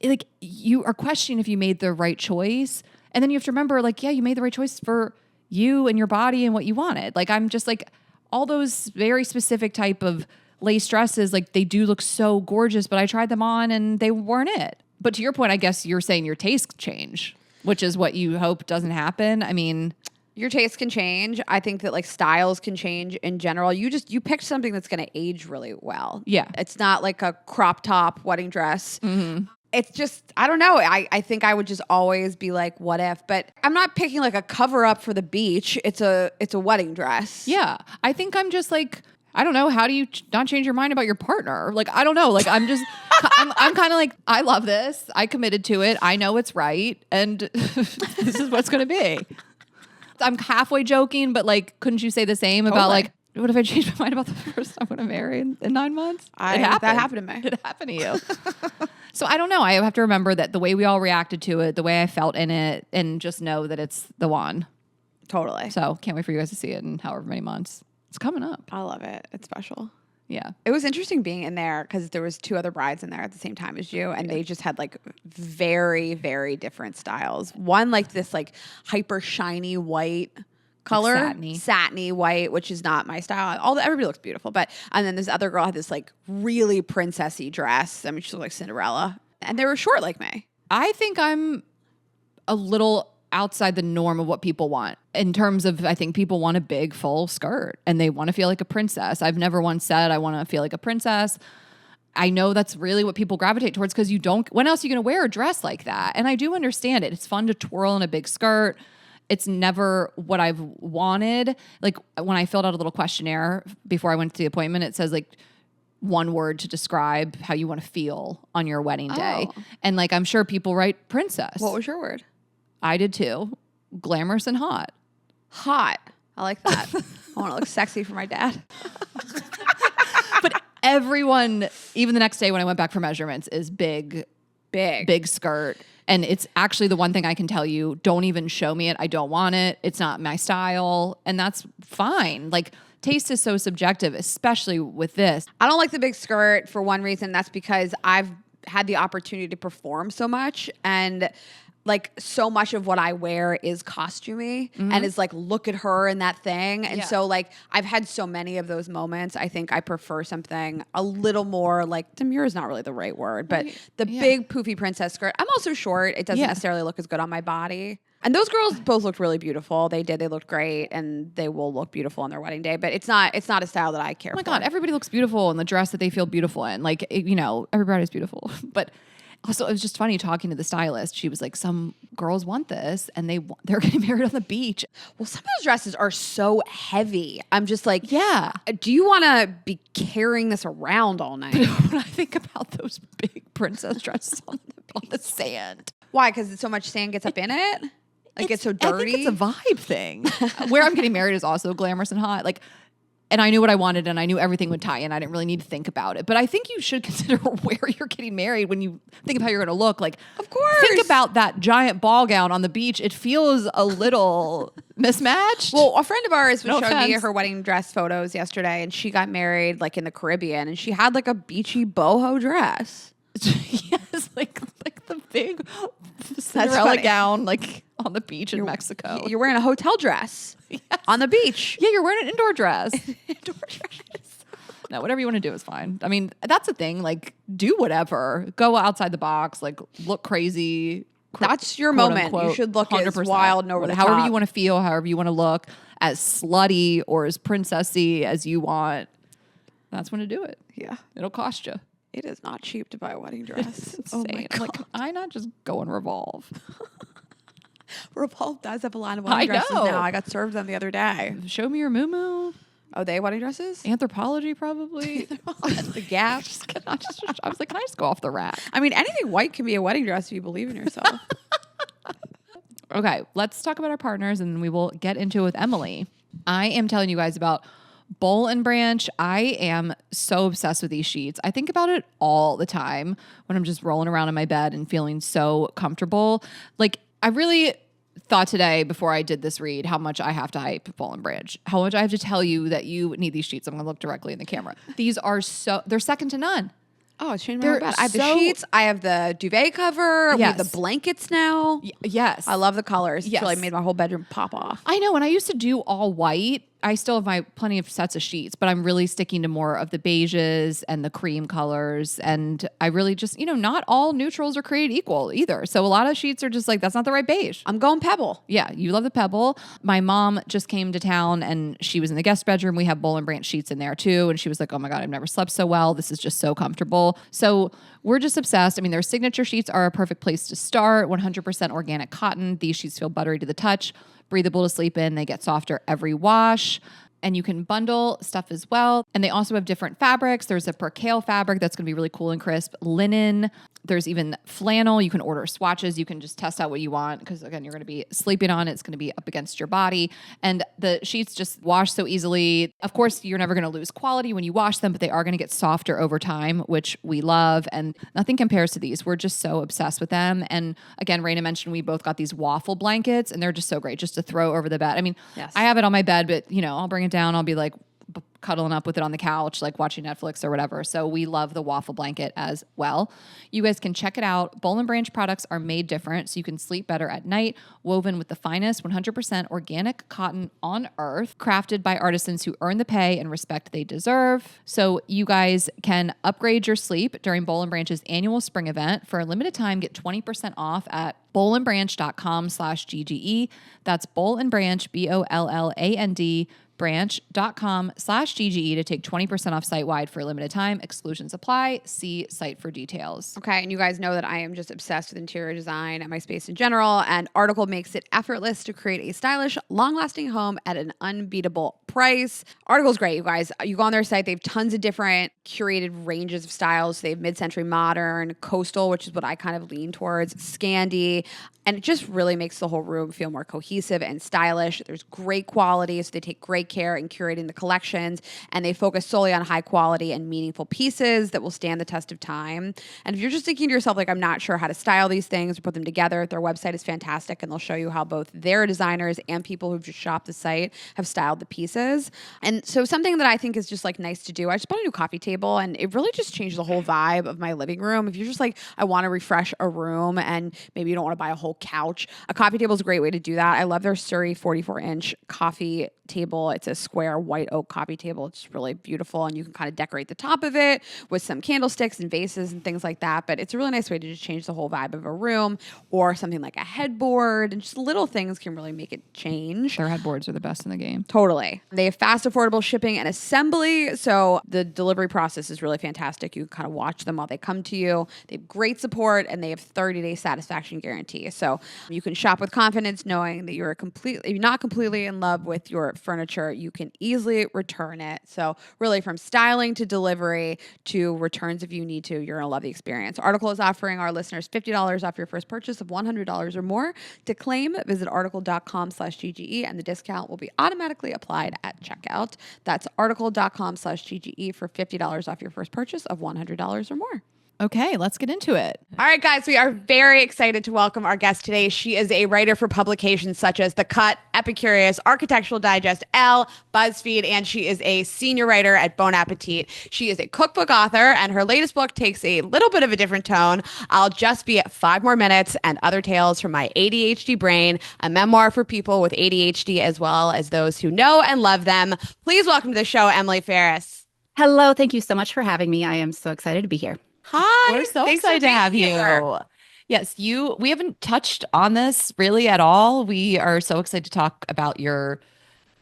[SPEAKER 2] like you are questioning if you made the right choice. And then you have to remember, like, yeah, you made the right choice for you and your body and what you wanted. Like, I'm just like, all those very specific type of lace dresses, like they do look so gorgeous, but I tried them on and they weren't it. But to your point, I guess you're saying your tastes change, which is what you hope doesn't happen. I mean,
[SPEAKER 3] your tastes can change. I think that like styles can change in general. You picked something that's going to age really well.
[SPEAKER 2] Yeah.
[SPEAKER 3] It's not like a crop top wedding dress. Mm-hmm. It's just, I don't know. I think I would just always be like, what if? But I'm not picking like a cover up for the beach. It's a wedding dress.
[SPEAKER 2] Yeah. I think I'm just like, I don't know. How do you not change your mind about your partner? Like, I don't know. Like, I'm just, I'm kind of like, I love this. I committed to it. I know it's right. And this is what's going to be. I'm halfway joking, but like, couldn't you say the same about like, what if I changed my mind about the first I'm going to marry in 9 months?
[SPEAKER 3] It happened. That happened to me.
[SPEAKER 2] It happened to you. So I don't know. I have to remember that the way we all reacted to it, the way I felt in it, and just know that it's the one.
[SPEAKER 3] Totally.
[SPEAKER 2] So can't wait for you guys to see it in however many months. It's coming up.
[SPEAKER 3] I love it. It's special.
[SPEAKER 2] Yeah.
[SPEAKER 3] It was interesting being in there because there was 2 other brides in there at the same time as you, and they just had like very, very different styles. One like this like hyper shiny white color,
[SPEAKER 2] Like
[SPEAKER 3] satiny white, which is not my style. Everybody looks beautiful, and then this other girl had this like really princessy dress. I mean, she looked like Cinderella, and they were short like me.
[SPEAKER 2] I think I'm a little outside the norm of what people want in terms of, I think people want a big full skirt and they want to feel like a princess. I've never once said I want to feel like a princess. I know that's really what people gravitate towards because when else are you going to wear a dress like that? And I do understand it. It's fun to twirl in a big skirt. It's never what I've wanted. Like when I filled out a little questionnaire before I went to the appointment, it says like one word to describe how you want to feel on your wedding day. And like, I'm sure people write princess.
[SPEAKER 3] What was your word?
[SPEAKER 2] I did too. Glamorous and hot.
[SPEAKER 3] Hot. I like that. I want to look sexy for my dad.
[SPEAKER 2] But everyone, even the next day when I went back for measurements, is big skirt. And it's actually the one thing I can tell you, don't even show me it. I don't want it. It's not my style. And that's fine. Like, taste is so subjective, especially with this.
[SPEAKER 3] I don't like the big skirt for one reason. That's because I've had the opportunity to perform so much, and like so much of what I wear is costumey and is like, look at her in that thing. And so like I've had so many of those moments. I think I prefer something a little more like demure is not really the right word, but the big poofy princess skirt. I'm also short. It doesn't necessarily look as good on my body. And those girls both looked really beautiful. They did. They looked great, and they will look beautiful on their wedding day. But it's not a style that I care for.
[SPEAKER 2] Oh my God, everybody looks beautiful in the dress that they feel beautiful in. Like, everybody's beautiful. But also, it was just funny talking to the stylist. She was like, some girls want this, and they're getting married on the beach.
[SPEAKER 3] Well, some of those dresses are so heavy. I'm just like,
[SPEAKER 2] yeah.
[SPEAKER 3] Do you want to be carrying this around all night?
[SPEAKER 2] When I think about those big princess dresses on the sand.
[SPEAKER 3] Why? Because so much sand gets up in it? Like it's so dirty?
[SPEAKER 2] I think it's a vibe thing. Where I'm getting married is also glamorous and hot. Like, and I knew what I wanted, and I knew everything would tie in. I didn't really need to think about it. But I think you should consider where you're getting married when you think of how you're going to look. Like,
[SPEAKER 3] of course.
[SPEAKER 2] Think about that giant ball gown on the beach. It feels a little mismatched.
[SPEAKER 3] Well, a friend of ours was showing me her wedding dress photos yesterday, and she got married like in the Caribbean, and she had like a beachy boho dress.
[SPEAKER 2] Yes, like the big Cinderella gown, like on the beach in Mexico.
[SPEAKER 3] You're wearing a hotel dress on the beach.
[SPEAKER 2] Yeah, you're wearing an indoor dress. Indoor dress. No, whatever you want to do is fine. I mean, that's the thing. Like, do whatever. Go outside the box. Like, look crazy.
[SPEAKER 3] That's your moment. Unquote, you should look 100%. As wild and over the top.
[SPEAKER 2] However you want to feel, however you want to look, as slutty or as princessy as you want. That's when to do it.
[SPEAKER 3] Yeah.
[SPEAKER 2] It'll cost you.
[SPEAKER 3] It is not cheap to buy a wedding dress.
[SPEAKER 2] It's insane. Like, I not just go and Revolve.
[SPEAKER 3] Revolve does have a line of wedding dresses now. I got served them the other day.
[SPEAKER 2] Show me your moo-moo.
[SPEAKER 3] Oh, they wedding dresses?
[SPEAKER 2] Anthropologie, probably.
[SPEAKER 3] The Gap.
[SPEAKER 2] I was like, can I just go off the rack?
[SPEAKER 3] I mean, anything white can be a wedding dress if you believe in yourself.
[SPEAKER 2] Okay, let's talk about our partners, and we will get into it with Emily. I am telling you guys about Boll and Branch. I am so obsessed with these sheets. I think about it all the time when I'm just rolling around in my bed and feeling so comfortable. Like, I really thought today before I did this read how much I have to hype Boll and Branch, how much I have to tell you that you need these sheets. I'm going to look directly in the camera. These are they're second to none.
[SPEAKER 3] Oh, it's changed my bed. I have the sheets. I have the duvet cover. Yes. We have the blankets now.
[SPEAKER 2] Yes.
[SPEAKER 3] I love the colors. It's really made my whole bedroom pop off.
[SPEAKER 2] I know. When I used to do all white, I still have plenty of sets of sheets, but I'm really sticking to more of the beiges and the cream colors. And I really just, not all neutrals are created equal either. So a lot of sheets are just like, that's not the right beige.
[SPEAKER 3] I'm going pebble.
[SPEAKER 2] Yeah, you love the pebble. My mom just came to town and she was in the guest bedroom. We have Boll and Branch sheets in there too. And she was like, oh my God, I've never slept so well. This is just so comfortable. So we're just obsessed. I mean, their signature sheets are a perfect place to start. 100% organic cotton. These sheets feel buttery to the touch, breathable to sleep in. They get softer every wash. And you can bundle stuff as well. And they also have different fabrics. There's a percale fabric that's going to be really cool and crisp. Linen. There's even flannel. You can order swatches. You can just test out what you want because, again, you're going to be sleeping on it. It's going to be up against your body. And the sheets just wash so easily. Of course, you're never going to lose quality when you wash them, but they are going to get softer over time, which we love. And nothing compares to these. We're just so obsessed with them. And again, Rayna mentioned we both got these waffle blankets, and they're just so great just to throw over the bed. I mean, I have it on my bed, but, I'll bring it down. I'll be like, cuddling up with it on the couch, like watching Netflix or whatever. So we love the waffle blanket as well. You guys can check it out. Boll & Branch products are made different so you can sleep better at night, woven with the finest 100% organic cotton on earth, crafted by artisans who earn the pay and respect they deserve. So you guys can upgrade your sleep during Boll & Branch's annual spring event. For a limited time, get 20% off at bollandbranch.com/GGE. That's Boll & Branch, BOLLAND, branch.com/GGE to take 20% off site-wide for a limited time. Exclusions apply. See site for details.
[SPEAKER 3] Okay, and you guys know that I am just obsessed with interior design and my space in general, and Article makes it effortless to create a stylish, long-lasting home at an unbeatable price. Article's great, you guys. You go on their site, they have tons of different curated ranges of styles. They have mid-century modern, coastal, which is what I kind of lean towards, Scandi, and it just really makes the whole room feel more cohesive and stylish. There's great quality, so they take great care in curating the collections, and they focus solely on high quality and meaningful pieces that will stand the test of time. And if you're just thinking to yourself, like, I'm not sure how to style these things or put them together, their website is fantastic, and they'll show you how both their designers and people who've just shopped the site have styled the pieces. And so something that I think is just like nice to do, I just bought a new coffee table, and it really just changed the whole vibe of my living room. If you're just like, I want to refresh a room and maybe you don't want to buy a whole couch, a coffee table is a great way to do that. I love their Surrey 44-inch coffee table. It's a square white oak coffee table. It's really beautiful, and you can kind of decorate the top of it with some candlesticks and vases and things like that. But it's a really nice way to just change the whole vibe of a room, or something like a headboard, and just little things can really make it change.
[SPEAKER 2] Their headboards are the best in the game.
[SPEAKER 3] Totally. They have fast, affordable shipping and assembly, so the delivery process is really fantastic. You can kind of watch them while they come to you. They have great support, and they have 30-day satisfaction guarantee. So you can shop with confidence knowing that you're not completely in love with your furniture. You can easily return it. So really, from styling to delivery to returns if you need to, you're going to love the experience. Article is offering our listeners $50 off your first purchase of $100 or more. To claim, visit article.com/GGE, and the discount will be automatically applied at checkout. That's article.com/GGE for $50 off your first purchase of $100 or more.
[SPEAKER 2] Okay, let's get into it.
[SPEAKER 3] All right, guys, we are very excited to welcome our guest today. She is a writer for publications such as The Cut, Epicurious, Architectural Digest, Elle, BuzzFeed, and she is a senior writer at Bon Appetit. She is a cookbook author, and her latest book takes a little bit of a different tone. I'll Just Be at 5 More Minutes and Other Tales from My ADHD Brain, a memoir for people with ADHD as well as those who know and love them. Please welcome to the show, Emily Farris.
[SPEAKER 1] Hello. Thank you so much for having me. I am so excited to be here.
[SPEAKER 3] Hi.
[SPEAKER 2] We're so excited to have you. Yes, we haven't touched on this really at all. We are so excited to talk about your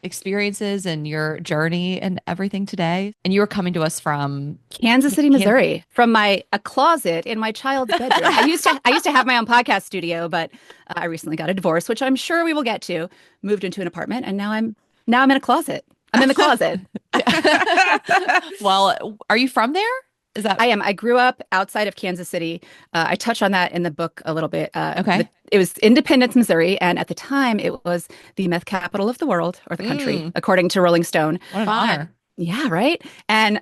[SPEAKER 2] experiences and your journey and everything today. And you are coming to us from
[SPEAKER 1] Kansas City, Missouri, from a closet in my child's bedroom. I used to have my own podcast studio, but I recently got a divorce, which I'm sure we will get to. Moved into an apartment, and now I'm in a closet. I'm in the closet.
[SPEAKER 2] Well, are you from there?
[SPEAKER 1] I am. I grew up outside of Kansas City. I touch on that in the book a little bit.
[SPEAKER 2] Okay.
[SPEAKER 1] It was Independence, Missouri, and at the time it was the meth capital of the world, or the country, according to Rolling Stone.
[SPEAKER 2] What an honor.
[SPEAKER 1] Yeah, right. And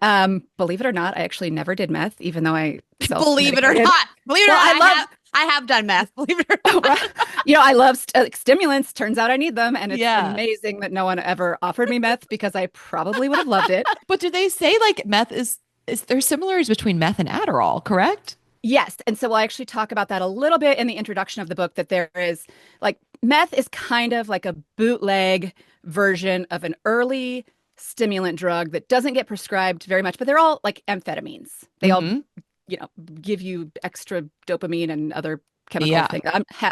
[SPEAKER 1] believe it or not, I actually never did meth, even though I
[SPEAKER 3] believe it or not. Believe it or not, I have done meth. Believe it or not.
[SPEAKER 1] I love stimulants. Turns out I need them, and it's amazing that no one ever offered me meth, because I probably would have loved it.
[SPEAKER 2] But do they say like meth is there's similarities between meth and Adderall, correct?
[SPEAKER 1] Yes. And so we'll actually talk about that a little bit in the introduction of the book, that there is like meth is kind of like a bootleg version of an early stimulant drug that doesn't get prescribed very much, but they're all like amphetamines. They all, give you extra dopamine and other chemical things.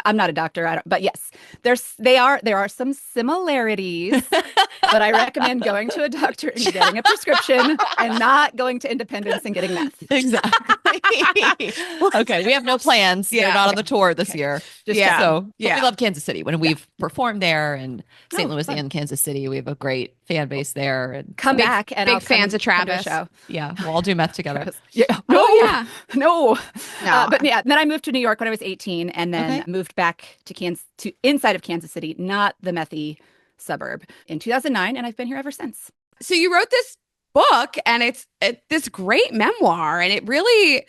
[SPEAKER 1] I'm not a doctor, but yes, there are some similarities, but I recommend going to a doctor and getting a prescription, and not going to Independence and getting meth.
[SPEAKER 2] Exactly. Okay, we have no plans. They're not on the tour this year. We love Kansas City. When we've performed there, and St. Louis and Kansas City, we have a great fan base there. And
[SPEAKER 1] come back, and
[SPEAKER 3] big fans of Travis.
[SPEAKER 1] Show.
[SPEAKER 2] Yeah, we'll all do meth together.
[SPEAKER 1] No. But yeah, then I moved to New York when I was 18. And then moved back to inside of Kansas City, not the methy suburb, in 2009. And I've been here ever since.
[SPEAKER 3] So you wrote this book, and it's this great memoir. And it really,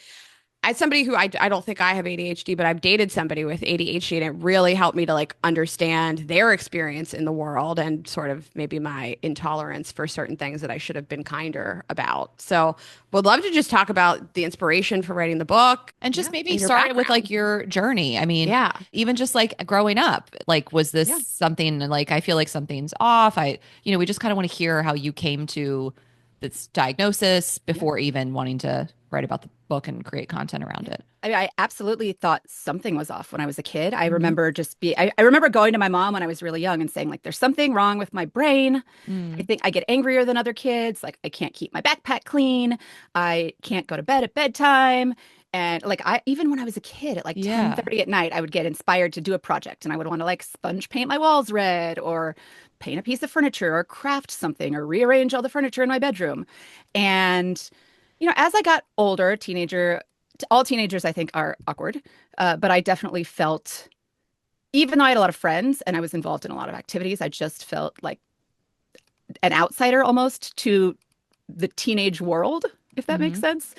[SPEAKER 3] as somebody who I don't think I have ADHD, but I've dated somebody with ADHD, and it really helped me to like understand their experience in the world and sort of maybe my intolerance for certain things that I should have been kinder about. So would love to just talk about the inspiration for writing the book
[SPEAKER 2] and just maybe start it with like your journey. I mean, even just like growing up, like, was this something like, I feel like something's off. We just kind of want to hear how you came to this diagnosis before even wanting to write about the book and create content around it.
[SPEAKER 1] I mean, I absolutely thought something was off when I was a kid. I remember I remember going to my mom when I was really young and saying, like, there's something wrong with my brain. I think I get angrier than other kids. Like, I can't keep my backpack clean. I can't go to bed at bedtime. And like, even when I was a kid at like 10:30 at night, I would get inspired to do a project and I would want to like sponge paint my walls red or paint a piece of furniture or craft something or rearrange all the furniture in my bedroom. And, as I got older, all teenagers, I think, are awkward. But I definitely felt, even though I had a lot of friends and I was involved in a lot of activities, I just felt like an outsider almost to the teenage world, if that makes sense.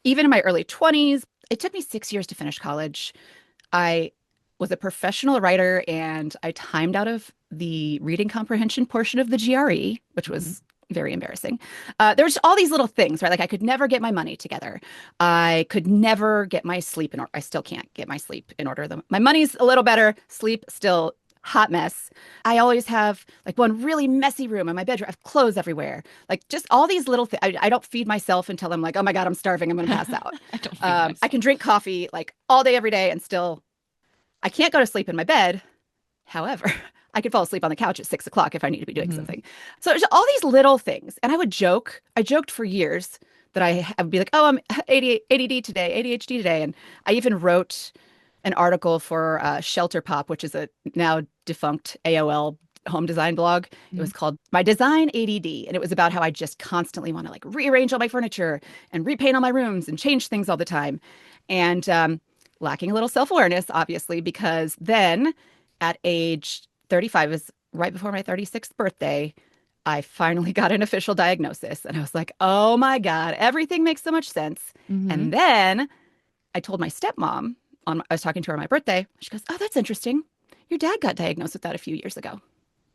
[SPEAKER 1] Even in my early 20s, it took me 6 years to finish college. I was a professional writer and I timed out of the reading comprehension portion of the GRE, which was very embarrassing. There was all these little things, right? Like I could never get my money together. I could never get my sleep in order. I still can't get my sleep in order. My money's a little better. Sleep still hot mess. I always have like one really messy room in my bedroom. I have clothes everywhere. Like just all these little things. I don't feed myself until I'm like, oh my God, I'm starving. I'm going to pass out. I can drink coffee like all day, every day, and still I can't go to sleep in my bed. However, I could fall asleep on the couch at 6 o'clock if I need to be doing something. So there's all these little things. And I would joke. I joked for years that I would be like, oh, I'm ADD today, ADHD today. And I even wrote an article for Shelter Pop, which is a now defunct AOL home design blog. It was called My Design ADD. And it was about how I just constantly want to like rearrange all my furniture and repaint all my rooms and change things all the time. And lacking a little self-awareness, obviously, because then at age 35, is right before my 36th birthday, I finally got an official diagnosis. And I was like, oh my God, everything makes so much sense. And then I told my stepmom, I was talking to her on my birthday. She goes, oh, that's interesting. Your dad got diagnosed with that a few years ago.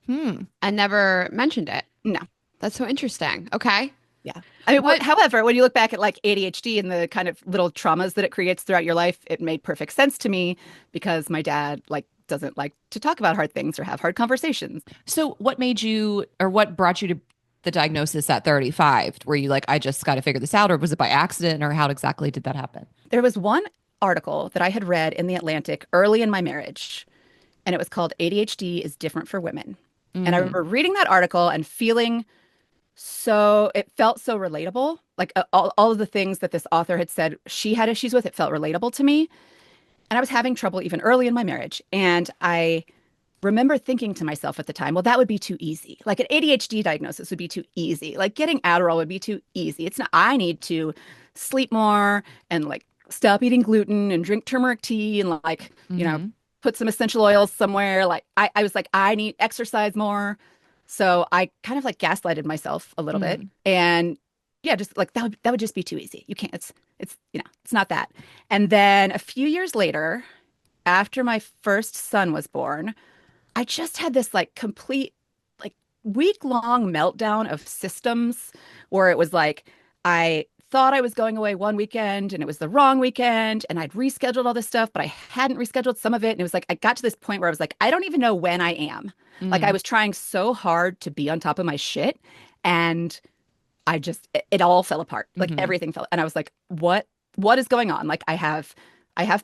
[SPEAKER 3] And never mentioned it.
[SPEAKER 1] No.
[SPEAKER 3] That's so interesting. Okay.
[SPEAKER 1] Yeah. I mean, however, when you look back at like ADHD and the kind of little traumas that it creates throughout your life, it made perfect sense to me because my dad like doesn't like to talk about hard things or have hard conversations.
[SPEAKER 2] So what made you, or what brought you to the diagnosis at 35? Were you like, I just got to figure this out, or was it by accident, or how exactly did that happen?
[SPEAKER 1] There was one article that I had read in The Atlantic early in my marriage, and it was called ADHD is Different for Women. And I remember reading that article and feeling it felt so relatable. Like all of the things that this author had said she had issues with, it felt relatable to me. And I was having trouble even early in my marriage. And I remember thinking to myself at the time, well, that would be too easy. Like an ADHD diagnosis would be too easy. Like getting Adderall would be too easy. It's not, I need to sleep more and like stop eating gluten and drink turmeric tea and like, put some essential oils somewhere. Like I was like, I need exercise more. So I kind of like gaslighted myself a little bit. And yeah, just like that would just be too easy. You can't, it's not that. And then a few years later, after my first son was born, I just had this like complete like week-long meltdown of systems where it was like, I thought I was going away one weekend and it was the wrong weekend and I'd rescheduled all this stuff, but I hadn't rescheduled some of it. And it was like, I got to this point where I was like, I don't even know when I am. Like I was trying so hard to be on top of my shit and I just, it all fell apart. Like everything fell. And I was like, what is going on? Like I have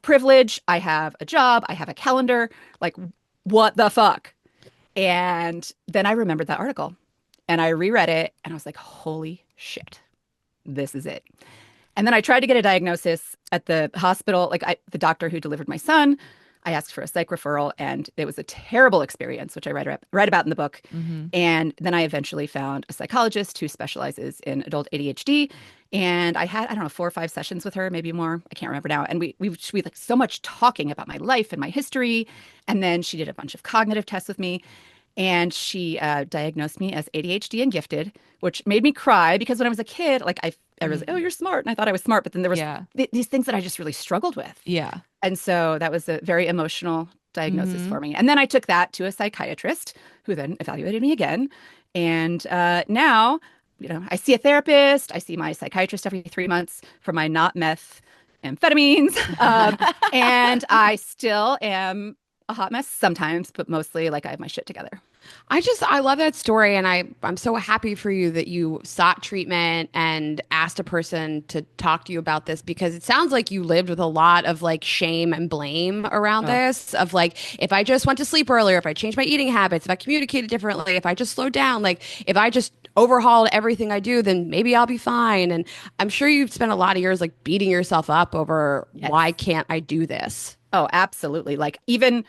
[SPEAKER 1] privilege. I have a job. I have a calendar. Like what the fuck? And then I remembered that article and I reread it and I was like, holy shit, this is it. And then I tried to get a diagnosis at the hospital. Like the doctor who delivered my son, I asked for a psych referral and it was a terrible experience, which I write about in the book. And then I eventually found a psychologist who specializes in adult ADHD. And I had, 4 or 5 sessions with her, maybe more. I can't remember now. And we like so much talking about my life and my history. And then she did a bunch of cognitive tests with me. And she diagnosed me as ADHD and gifted, which made me cry because when I was a kid, like everyone's like, oh, you're smart. And I thought I was smart. But then there was these things that I just really struggled with.
[SPEAKER 2] Yeah.
[SPEAKER 1] And so that was a very emotional diagnosis for me. And then I took that to a psychiatrist who then evaluated me again. And now, I see a therapist. I see my psychiatrist every 3 months for my not meth amphetamines. And I still am a hot mess sometimes, but mostly like I have my shit together.
[SPEAKER 3] I love that story. And I'm so happy for you that you sought treatment and asked a person to talk to you about this, because it sounds like you lived with a lot of like shame and blame around this of like, if I just went to sleep earlier, if I changed my eating habits, if I communicated differently, if I just slowed down, like if I just overhauled everything I do, then maybe I'll be fine. And I'm sure you've spent a lot of years like beating yourself up over why can't I do this?
[SPEAKER 1] Oh, absolutely. Like even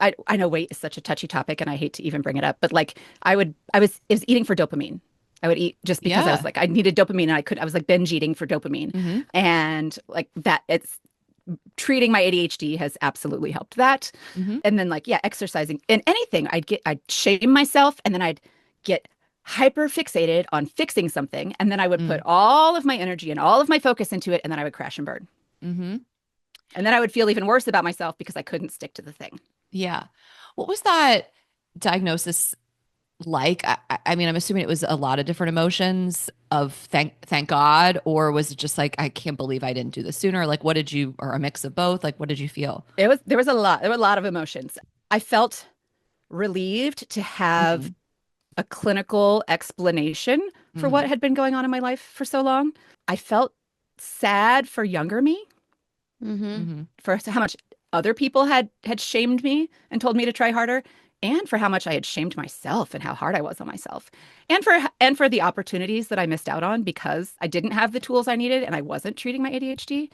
[SPEAKER 1] I know weight is such a touchy topic and I hate to even bring it up, but like I was eating for dopamine. I would eat just because I was like, I needed dopamine and I was like binge eating for dopamine. And like that, it's treating my ADHD has absolutely helped that. And then like, exercising and anything I'd shame myself and then I'd get hyper fixated on fixing something. And then I would put all of my energy and all of my focus into it. And then I would crash and burn. And then I would feel even worse about myself because I couldn't stick to the thing.
[SPEAKER 2] Yeah. What was that diagnosis like? I mean, I'm assuming it was a lot of different emotions of thank God, or was it just like, I can't believe I didn't do this sooner? Like, or a mix of both? Like, what did you feel?
[SPEAKER 1] There were a lot of emotions. I felt relieved to have a clinical explanation for what had been going on in my life for so long. I felt sad for younger me, for how much other people had shamed me and told me to try harder, and for how much I had shamed myself and how hard I was on myself, and for the opportunities that I missed out on because I didn't have the tools I needed and I wasn't treating my ADHD.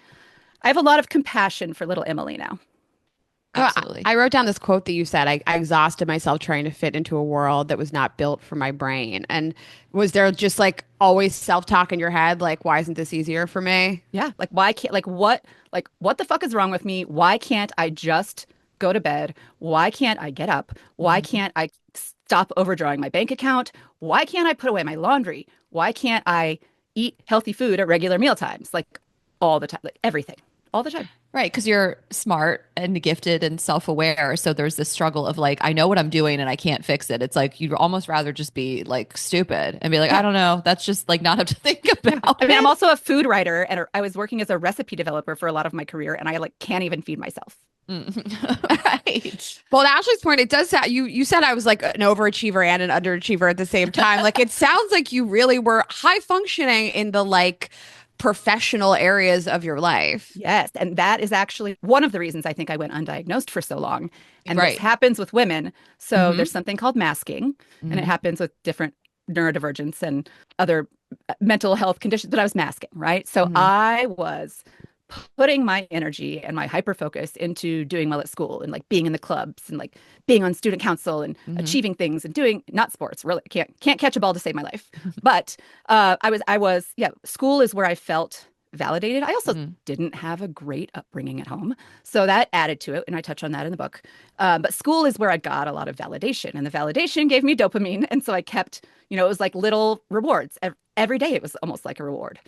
[SPEAKER 1] I have a lot of compassion for little Emily now.
[SPEAKER 2] Absolutely.
[SPEAKER 3] I wrote down this quote that you said, I exhausted myself trying to fit into a world that was not built for my brain. And was there just like always self-talk in your head? Like, why isn't this easier for me?
[SPEAKER 1] Yeah. Like, why can't, what the fuck is wrong with me? Why can't I just go to bed? Why can't I get up? Why can't I stop overdrawing my bank account? Why can't I put away my laundry? Why can't I eat healthy food at regular meal times? Like all the time, like everything, all the time.
[SPEAKER 2] Right, because you're smart and gifted and self-aware. So there's this struggle of like, I know what I'm doing and I can't fix it. It's like you'd almost rather just be like stupid and be like, I don't know. That's just like not have to think about.
[SPEAKER 1] I mean, I'm also a food writer and I was working as a recipe developer for a lot of my career, and I like can't even feed myself.
[SPEAKER 2] Right.
[SPEAKER 3] Well, to Ashley's point, it does sound, you said I was like an overachiever and an underachiever at the same time. Like it sounds like you really were high functioning in the like professional areas of your life.
[SPEAKER 1] Yes. And that is actually one of the reasons I think I went undiagnosed for so long. And this happens with women. So there's something called masking, and it happens with different neurodivergence and other mental health conditions, but I was masking, right? So I was putting my energy and my hyper focus into doing well at school and like being in the clubs and like being on student council and achieving things and doing not sports. Really, can't catch a ball to save my life. But school is where I felt validated. I also didn't have a great upbringing at home, so that added to it, and I touch on that in the book. But school is where I got a lot of validation, and the validation gave me dopamine, and so I kept, it was like little rewards every day. It was almost like a reward.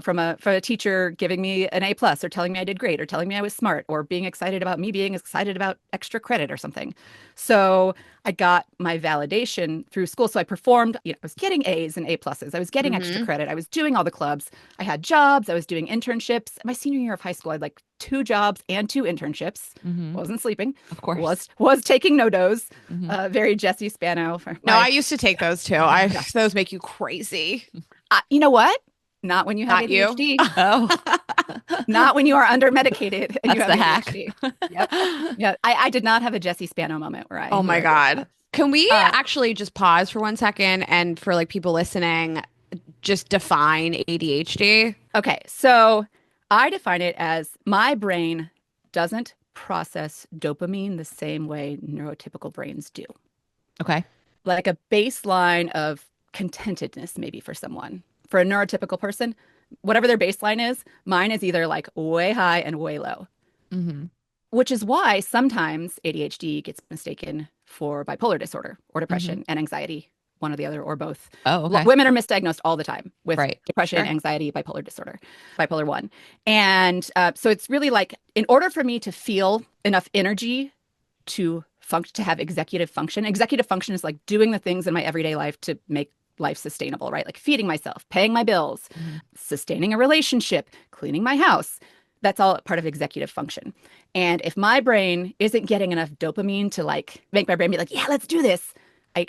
[SPEAKER 1] From a teacher giving me an A+ or telling me I did great or telling me I was smart or being excited about me being excited about extra credit or something. So I got my validation through school. So I performed, I was getting A's and A+. I was getting extra credit. I was doing all the clubs. I had jobs. I was doing internships. My senior year of high school, I had like 2 jobs and 2 internships. Wasn't sleeping.
[SPEAKER 2] Of course.
[SPEAKER 1] Was taking no-dos. Very Jessie Spano.
[SPEAKER 3] I used to take those too. Those make you crazy.
[SPEAKER 1] You know what? Not when you have ADHD.
[SPEAKER 2] Oh,
[SPEAKER 1] not when you are under medicated. And you have
[SPEAKER 2] the hack.
[SPEAKER 1] ADHD. Yep. Yeah. I did not have a Jessie Spano moment where I.
[SPEAKER 3] Oh my God. Can we actually just pause for 1 second and for like people listening, just define ADHD?
[SPEAKER 1] Okay. So I define it as my brain doesn't process dopamine the same way neurotypical brains do.
[SPEAKER 2] Okay.
[SPEAKER 1] Like a baseline of contentedness, maybe for someone. For a neurotypical person, whatever their baseline is, mine is either like way high and way low, which is why sometimes ADHD gets mistaken for bipolar disorder or depression and anxiety one or the other or both.
[SPEAKER 2] Oh, okay.
[SPEAKER 1] Women are misdiagnosed all the time with
[SPEAKER 2] Right.
[SPEAKER 1] depression, anxiety, bipolar disorder, bipolar 1. And so it's really like, in order for me to feel enough energy to have executive function is like doing the things in my everyday life to make life sustainable, right? Like feeding myself, paying my bills, sustaining a relationship, cleaning my house. That's all part of executive function. And if my brain isn't getting enough dopamine to like make my brain be like, yeah, let's do this, I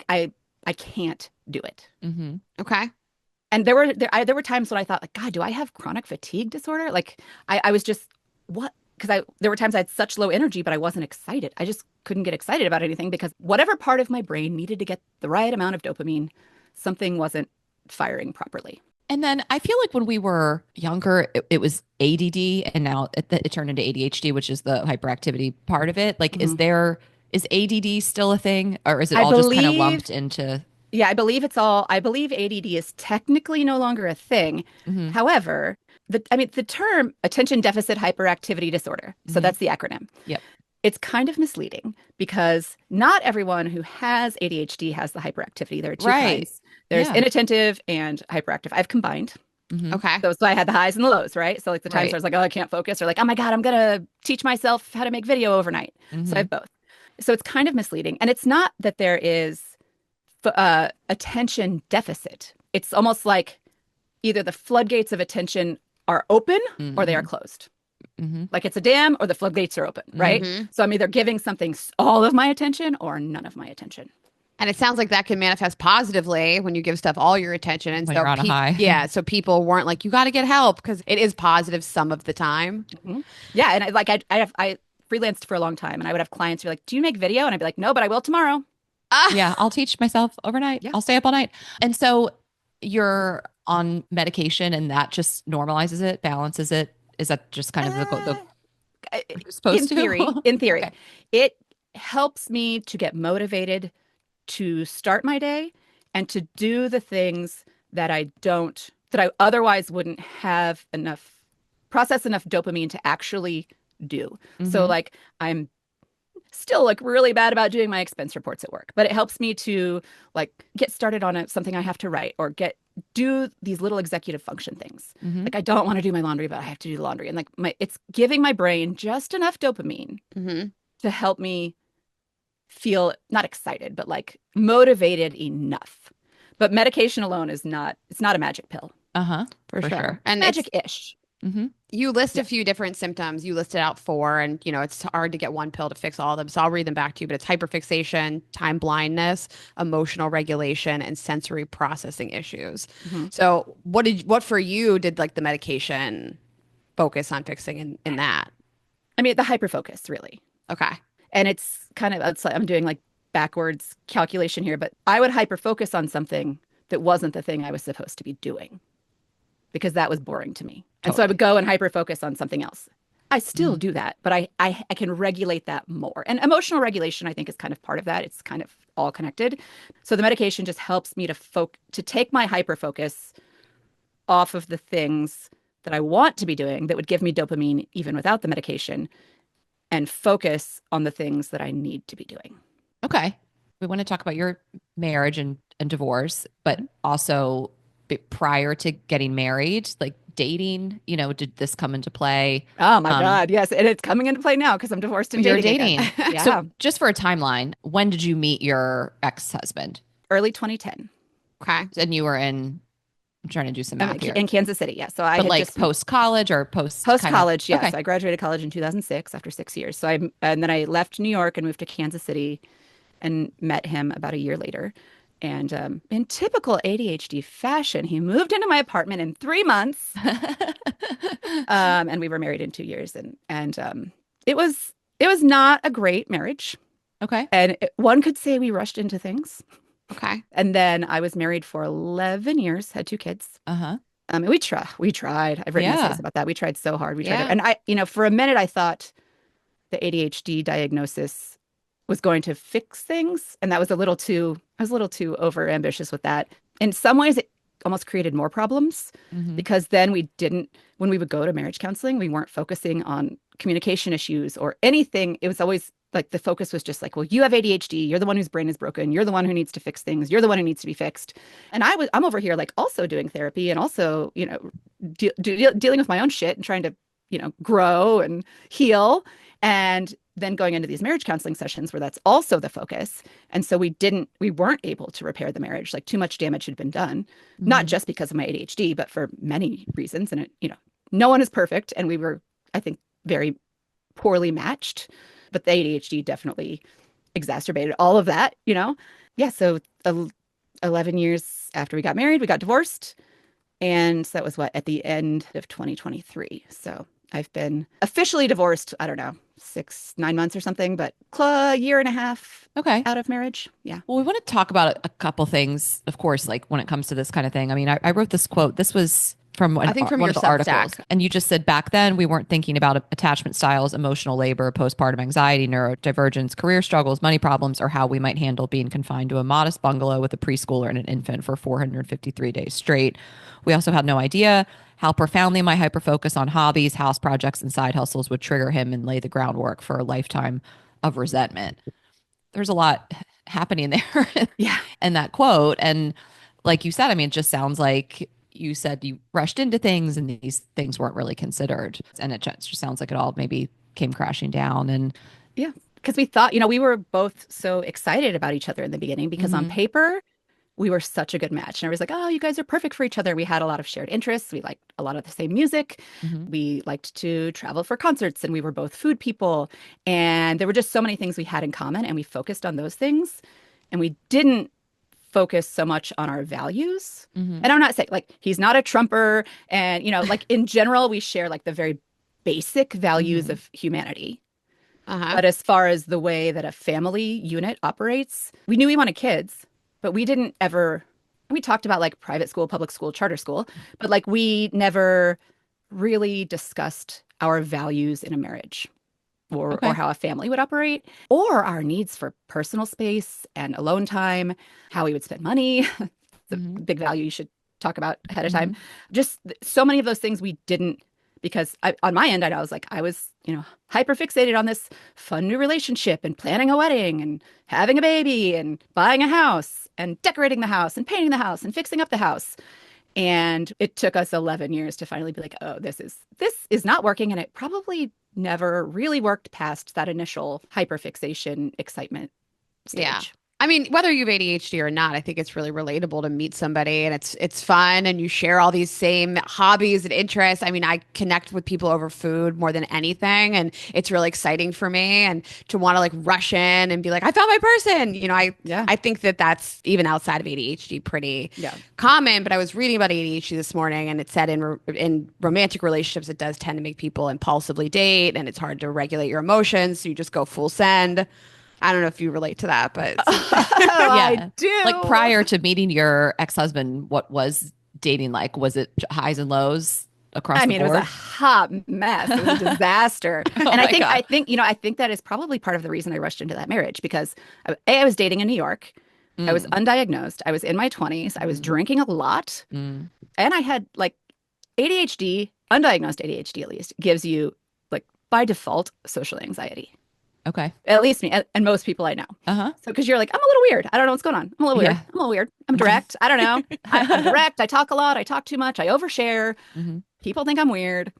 [SPEAKER 1] can't do it.
[SPEAKER 3] Okay.
[SPEAKER 1] And there were times when I thought, like, God, do I have chronic fatigue disorder? Like I was just, what? Because there were times I had such low energy, but I wasn't excited. I just couldn't get excited about anything because whatever part of my brain needed to get the right amount of dopamine, something wasn't firing properly.
[SPEAKER 2] And then I feel like when we were younger, it was ADD, and now it turned into ADHD, which is the hyperactivity part of it. Like, is ADD still a thing, or is it all just kind of lumped into?
[SPEAKER 1] Yeah, I believe ADD is technically no longer a thing. However, the term attention deficit hyperactivity disorder, so that's the acronym.
[SPEAKER 2] Yep.
[SPEAKER 1] It's kind of misleading because not everyone who has ADHD has the hyperactivity. There are two kinds. There's inattentive and hyperactive. I've combined.
[SPEAKER 3] Okay.
[SPEAKER 1] So I had the highs and the lows, right? So like the times where I was like, oh, I can't focus, or like, oh my God, I'm going to teach myself how to make video overnight. So I have both. So it's kind of misleading. And it's not that there is attention deficit. It's almost like either the floodgates of attention are open or they are closed. Like it's a dam or the floodgates are open, right? So I'm either giving something all of my attention or none of my attention.
[SPEAKER 3] And it sounds like that can manifest positively when you give stuff all your attention. And
[SPEAKER 2] when you're on a high.
[SPEAKER 3] Yeah. So people weren't like, you got to get help, because it is positive some of the time.
[SPEAKER 1] Yeah. And I freelanced for a long time, and I would have clients who were like, do you make video? And I'd be like, no, but I will tomorrow.
[SPEAKER 2] Yeah, I'll teach myself overnight. I'll stay up all night. And so you're on medication, and that just normalizes it, balances it. Is that just kind of the supposed
[SPEAKER 1] in theory,
[SPEAKER 2] to?
[SPEAKER 1] In theory, it helps me to get motivated to start my day and to do the things that I otherwise wouldn't have process enough dopamine to actually do. So like I'm still like really bad about doing my expense reports at work, but it helps me to like get started on something I have to write or do these little executive function things. Like I don't want to do my laundry, but I have to do the laundry. And like it's giving my brain just enough dopamine to help me feel not excited, but like motivated enough. But medication alone it's not a magic pill.
[SPEAKER 3] For sure.
[SPEAKER 1] And magic-ish.
[SPEAKER 3] You list a few different symptoms. You listed out 4, and it's hard to get one pill to fix all of them. So I'll read them back to you. But it's hyperfixation, time blindness, emotional regulation, and sensory processing issues. So what for you did like the medication focus on fixing in that?
[SPEAKER 1] I mean, the hyperfocus, really.
[SPEAKER 3] Okay.
[SPEAKER 1] And it's kind of, I'm doing like backwards calculation here, but I would hyperfocus on something that wasn't the thing I was supposed to be doing because that was boring to me. And so I would go and hyperfocus on something else. I still do that, but I can regulate that more. And emotional regulation, I think, is kind of part of that. It's kind of all connected. So the medication just helps me to take my hyperfocus off of the things that I want to be doing that would give me dopamine even without the medication, and focus on the things that I need to be doing.
[SPEAKER 2] Okay. We want to talk about your marriage and divorce, but also prior to getting married, like dating, did this come into play?
[SPEAKER 1] Oh my God. Yes. And it's coming into play now because I'm divorced and
[SPEAKER 2] you're
[SPEAKER 1] dating.
[SPEAKER 2] Yeah. So just for a timeline, when did you meet your ex-husband?
[SPEAKER 1] Early 2010.
[SPEAKER 3] Okay.
[SPEAKER 2] And you were I'm trying to do some math here.
[SPEAKER 1] In Kansas City. Yeah. So
[SPEAKER 2] but like post-college or
[SPEAKER 1] post-college. Yes.
[SPEAKER 2] Okay.
[SPEAKER 1] So I graduated college in 2006 after 6 years. So and then I left New York and moved to Kansas City and met him about a year later. And in typical ADHD fashion, he moved into my apartment in 3 months. And we were married in 2 years. And it was not a great marriage.
[SPEAKER 2] Okay.
[SPEAKER 1] And one could say we rushed into things.
[SPEAKER 3] Okay.
[SPEAKER 1] And then I was married for 11 years, had 2 kids. And we tried. I've written essays about that. We tried so hard. We tried. And for a minute, I thought the ADHD diagnosis was going to fix things. And that was I was a little too over ambitious with that. In some ways, it almost created more problems because then when we would go to marriage counseling, we weren't focusing on communication issues or anything. It was always like the focus was just like, well, you have ADHD. You're the one whose brain is broken. You're the one who needs to fix things. You're the one who needs to be fixed. And I'm over here like also doing therapy and also, dealing with my own shit and trying to, grow and heal. And then going into these marriage counseling sessions where that's also the focus. And so we weren't able to repair the marriage. Like too much damage had been done, not just because of my ADHD, but for many reasons. And no one is perfect. And we were, I think, very poorly matched, but the ADHD definitely exacerbated all of that, Yeah. So 11 years after we got married, we got divorced. And so that was at the end of 2023. So I've been officially divorced, I don't know, 9 months or something, but a year and a half out of marriage. Yeah.
[SPEAKER 4] Well, we want to talk about a couple things, of course, like when it comes to this kind of thing. I mean, I wrote this quote. This was from one of the articles. And you just said back then we weren't thinking about attachment styles, emotional labor, postpartum anxiety, neurodivergence, career struggles, money problems, or how we might handle being confined to a modest bungalow with a preschooler and an infant for 453 days straight. We also had no idea how profoundly my hyperfocus on hobbies, house projects, and side hustles would trigger him and lay the groundwork for a lifetime of resentment. There's a lot happening there in that quote. And like you said, I mean, it just sounds like you said you rushed into things and these things weren't really considered. And it just sounds like it all maybe came crashing down. And
[SPEAKER 1] yeah, because we thought, we were both so excited about each other in the beginning because on paper, we were such a good match. And I was like, oh, you guys are perfect for each other. We had a lot of shared interests. We liked a lot of the same music. We liked to travel for concerts and we were both food people. And there were just so many things we had in common and we focused on those things. And we didn't focus so much on our values. And I'm not saying like he's not a Trumper. And, like in general, we share like the very basic values of humanity. But as far as the way that a family unit operates, we knew we wanted kids. But we didn't ever, we talked about like private school, public school, charter school, but like we never really discussed our values in a marriage or how a family would operate or our needs for personal space and alone time, how we would spend money. The big value you should talk about ahead of time. Just so many of those things we didn't, because on my end, I was hyper fixated on this fun new relationship and planning a wedding and having a baby and buying a house and decorating the house and painting the house and fixing up the house. And it took us 11 years to finally be like, oh, this is not working. And it probably never really worked past that initial hyperfixation excitement stage.
[SPEAKER 3] Yeah. I mean, whether you have ADHD or not, I think it's really relatable to meet somebody and it's fun and you share all these same hobbies and interests. I mean, I connect with people over food more than anything and it's really exciting for me and to want to like rush in and be like, I found my person. I think that that's even outside of ADHD pretty common, but I was reading about ADHD this morning and it said in romantic relationships, it does tend to make people impulsively date and it's hard to regulate your emotions. So you just go full send. I don't know if you relate to that, but
[SPEAKER 1] I do.
[SPEAKER 4] Like prior to meeting your ex-husband, what was dating like? Was it highs and lows across the board?
[SPEAKER 1] It was a hot mess. It was a disaster. And I think that is probably part of the reason I rushed into that marriage because I was dating in New York. I was undiagnosed. I was in my 20s. I was drinking a lot. And I had like ADHD, undiagnosed ADHD at least, gives you like by default social anxiety.
[SPEAKER 4] Okay.
[SPEAKER 1] At least me and most people I know. So because you're like, I'm a little weird. I don't know what's going on. I'm a little weird. I'm a little weird. I'm direct. I don't know. I'm direct. I talk a lot. I talk too much. I overshare. People think I'm weird.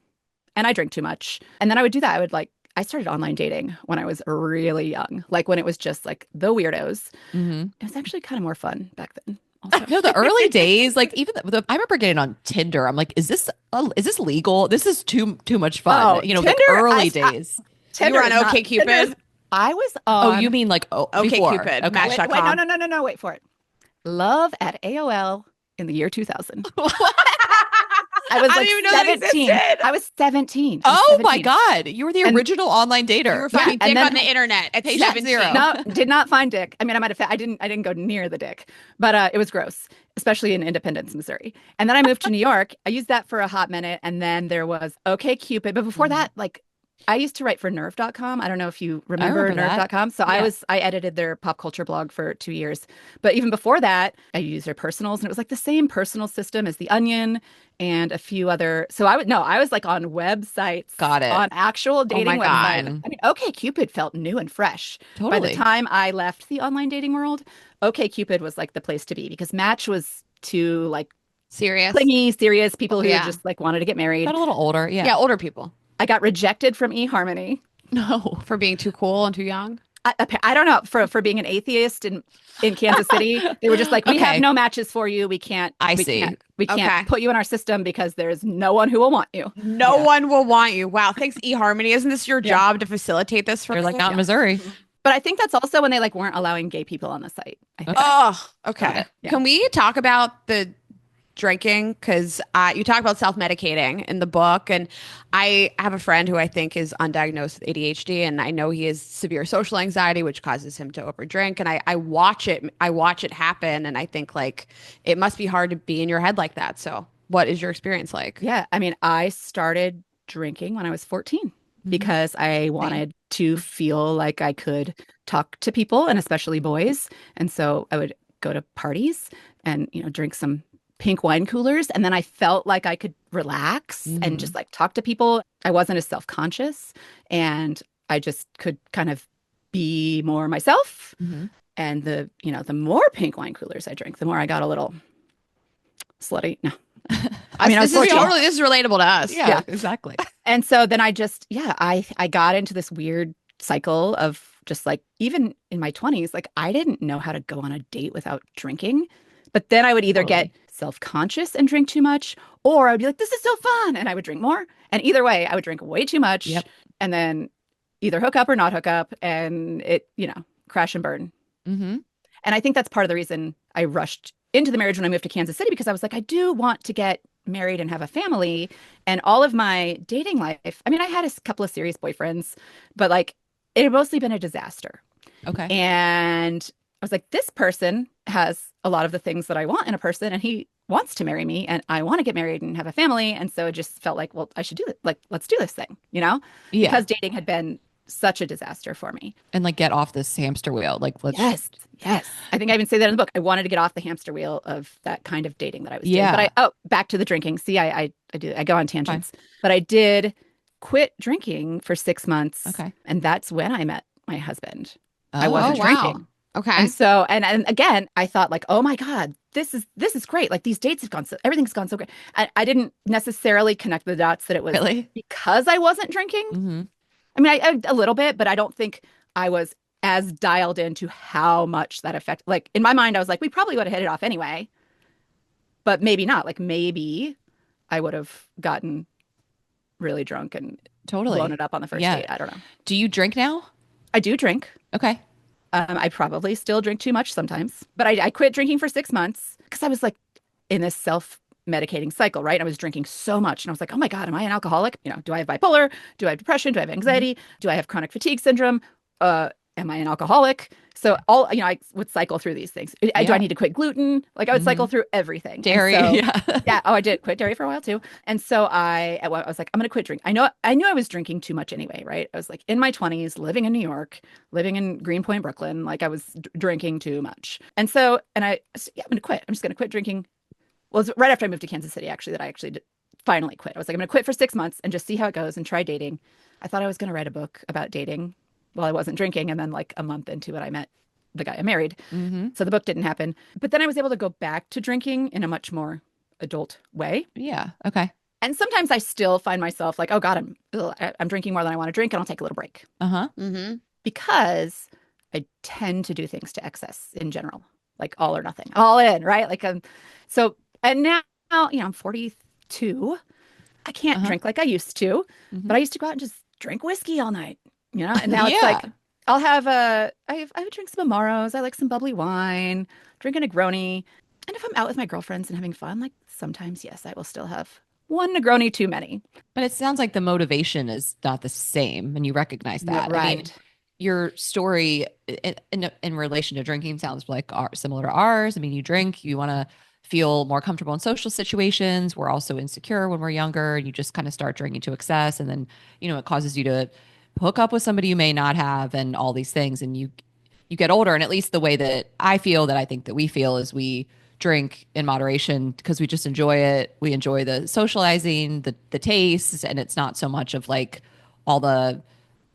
[SPEAKER 1] And I drink too much. And then I would do that. I started online dating when I was really young. Like when it was just like the weirdos. It was actually kind of more fun back then. Also.
[SPEAKER 4] No, the early days, like even I remember getting on Tinder. I'm like, is this legal? This is too much fun.
[SPEAKER 1] Tinder,
[SPEAKER 4] like early days.
[SPEAKER 3] You were on OkCupid?
[SPEAKER 1] I was on.
[SPEAKER 4] Oh, you mean like
[SPEAKER 3] OkCupid,
[SPEAKER 4] okay.
[SPEAKER 3] Match.com.
[SPEAKER 1] Wait, no, wait for it. Love at AOL in the year 2000. I was like 17. I was 17.
[SPEAKER 4] Oh my God. You were the original online dater.
[SPEAKER 3] You were finding dick on the internet at page 0.
[SPEAKER 1] No, did not find dick. I mean, I didn't go near the dick, but it was gross, especially in Independence, Missouri. And then I moved to New York. I used that for a hot minute. And then there was OkCupid. But before that, like I used to write for nerve.com. I don't know if you remember nerve.com. So yeah. I edited their pop culture blog for 2 years. But even before that, I used their personals, and it was like the same personal system as The Onion and a few other. So I was like on websites.
[SPEAKER 4] Got it.
[SPEAKER 1] On actual dating websites. I mean, OkCupid felt new and fresh.
[SPEAKER 4] Totally.
[SPEAKER 1] By the time I left the online dating world, OkCupid was like the place to be, because Match was too like clingy, serious people who just like wanted to get married.
[SPEAKER 4] Got a little older. Yeah.
[SPEAKER 3] Yeah, older people.
[SPEAKER 1] I got rejected from eHarmony.
[SPEAKER 3] No. For being too cool and too young?
[SPEAKER 1] I don't know. For being an atheist in Kansas City, they were just like, we have no matches for you. We can't put you in our system because there's no one who will want you.
[SPEAKER 3] No one will want you. Wow. Thanks, eHarmony. Isn't this your job to facilitate this for
[SPEAKER 4] You're like, not in Missouri.
[SPEAKER 1] But I think that's also when they like weren't allowing gay people on the site.
[SPEAKER 3] Okay. Yeah. Can we talk about the drinking? Because you talk about self-medicating in the book, and I have a friend who I think is undiagnosed with ADHD, and I know he has severe social anxiety, which causes him to overdrink. And I watch it happen, and I think like it must be hard to be in your head like that. So what is your experience like?
[SPEAKER 1] Yeah, I mean, I started drinking when I was 14 because I wanted to feel like I could talk to people, and especially boys. And so I would go to parties and drink some pink wine coolers, and then I felt like I could relax and just like talk to people. I wasn't as self-conscious, and I just could kind of be more myself. And the more pink wine coolers I drank, the more I got a little slutty. No.
[SPEAKER 3] I mean, this is relatable to us.
[SPEAKER 1] Yeah, exactly. And so then I got into this weird cycle of just like, even in my 20s, like I didn't know how to go on a date without drinking. But then I would either get self-conscious and drink too much, or I would be like, this is so fun, and I would drink more. And either way, I would drink way too much and then either hook up or not hook up, and it, crash and burn. And I think that's part of the reason I rushed into the marriage when I moved to Kansas City, because I was like, I do want to get married and have a family. And all of my dating life, I mean, I had a couple of serious boyfriends, but like it had mostly been a disaster.
[SPEAKER 4] Okay.
[SPEAKER 1] And I was like, this person has a lot of the things that I want in a person, and he wants to marry me, and I want to get married and have a family. And so it just felt like, well, I should do it. Like, let's do this thing, because dating had been such a disaster for me.
[SPEAKER 4] And like, get off this hamster wheel. Like, let's.
[SPEAKER 1] Yes. I think I even say that in the book. I wanted to get off the hamster wheel of that kind of dating that I was doing. But back to the drinking. See, I go on tangents. Fine. But I did quit drinking for 6 months. Okay. And that's when I met my husband. I wasn't drinking.
[SPEAKER 3] Okay.
[SPEAKER 1] And so, and again, I thought like, oh my God, this is great. Like these dates have gone everything's gone so great. I didn't necessarily connect the dots that it was because I wasn't drinking. I mean, I a little bit, but I don't think I was as dialed into how much that affected. Like in my mind, I was like, we probably would have hit it off anyway, but maybe not. Like maybe I would have gotten really drunk and blown it up on the first date. I don't know.
[SPEAKER 4] Do you drink now?
[SPEAKER 1] I do drink.
[SPEAKER 4] Okay.
[SPEAKER 1] I probably still drink too much sometimes, but I quit drinking for 6 months because I was like in this self-medicating cycle, right? I was drinking so much, and I was like, oh my God, am I an alcoholic? Do I have bipolar? Do I have depression? Do I have anxiety? Do I have chronic fatigue syndrome? Am I an alcoholic? So I would cycle through these things. Do I need to quit gluten? Like I would cycle through everything.
[SPEAKER 4] Dairy.
[SPEAKER 1] Oh, I did quit dairy for a while too. And so I was like, I'm going to quit drinking. I knew I was drinking too much anyway, right? I was like in my 20s, living in New York, living in Greenpoint, Brooklyn. Like I was drinking too much. And so, I'm going to quit. I'm just going to quit drinking. Well, it was right after I moved to Kansas City, actually, that I actually finally quit. I was like, I'm going to quit for 6 months and just see how it goes and try dating. I thought I was going to write a book about dating while I wasn't drinking. And then like a month into it, I met the guy I married. So the book didn't happen. But then I was able to go back to drinking in a much more adult way.
[SPEAKER 4] Yeah. Okay.
[SPEAKER 1] And sometimes I still find myself like, oh God, I'm drinking more than I want to drink, and I'll take a little break. Because I tend to do things to excess in general, like all or nothing, all in, right? Like, and now, I'm 42. I can't drink like I used to, but I used to go out and just drink whiskey all night. And now it's like, I would drink some Amaros. I like some bubbly wine, drink a Negroni. And if I'm out with my girlfriends and having fun, like sometimes, yes, I will still have one Negroni too many.
[SPEAKER 4] But it sounds like the motivation is not the same, and you recognize that.
[SPEAKER 1] Right.
[SPEAKER 4] I mean, your story in relation to drinking sounds like similar to ours. I mean, you drink, you want to feel more comfortable in social situations. We're also insecure when we're younger. You just kind of start drinking to excess, and then, it causes you to hook up with somebody you may not have, and all these things. And you get older, and at least the way that I feel, that I think that we feel, is we drink in moderation because we just enjoy it. We enjoy the socializing, the tastes, and it's not so much of like all the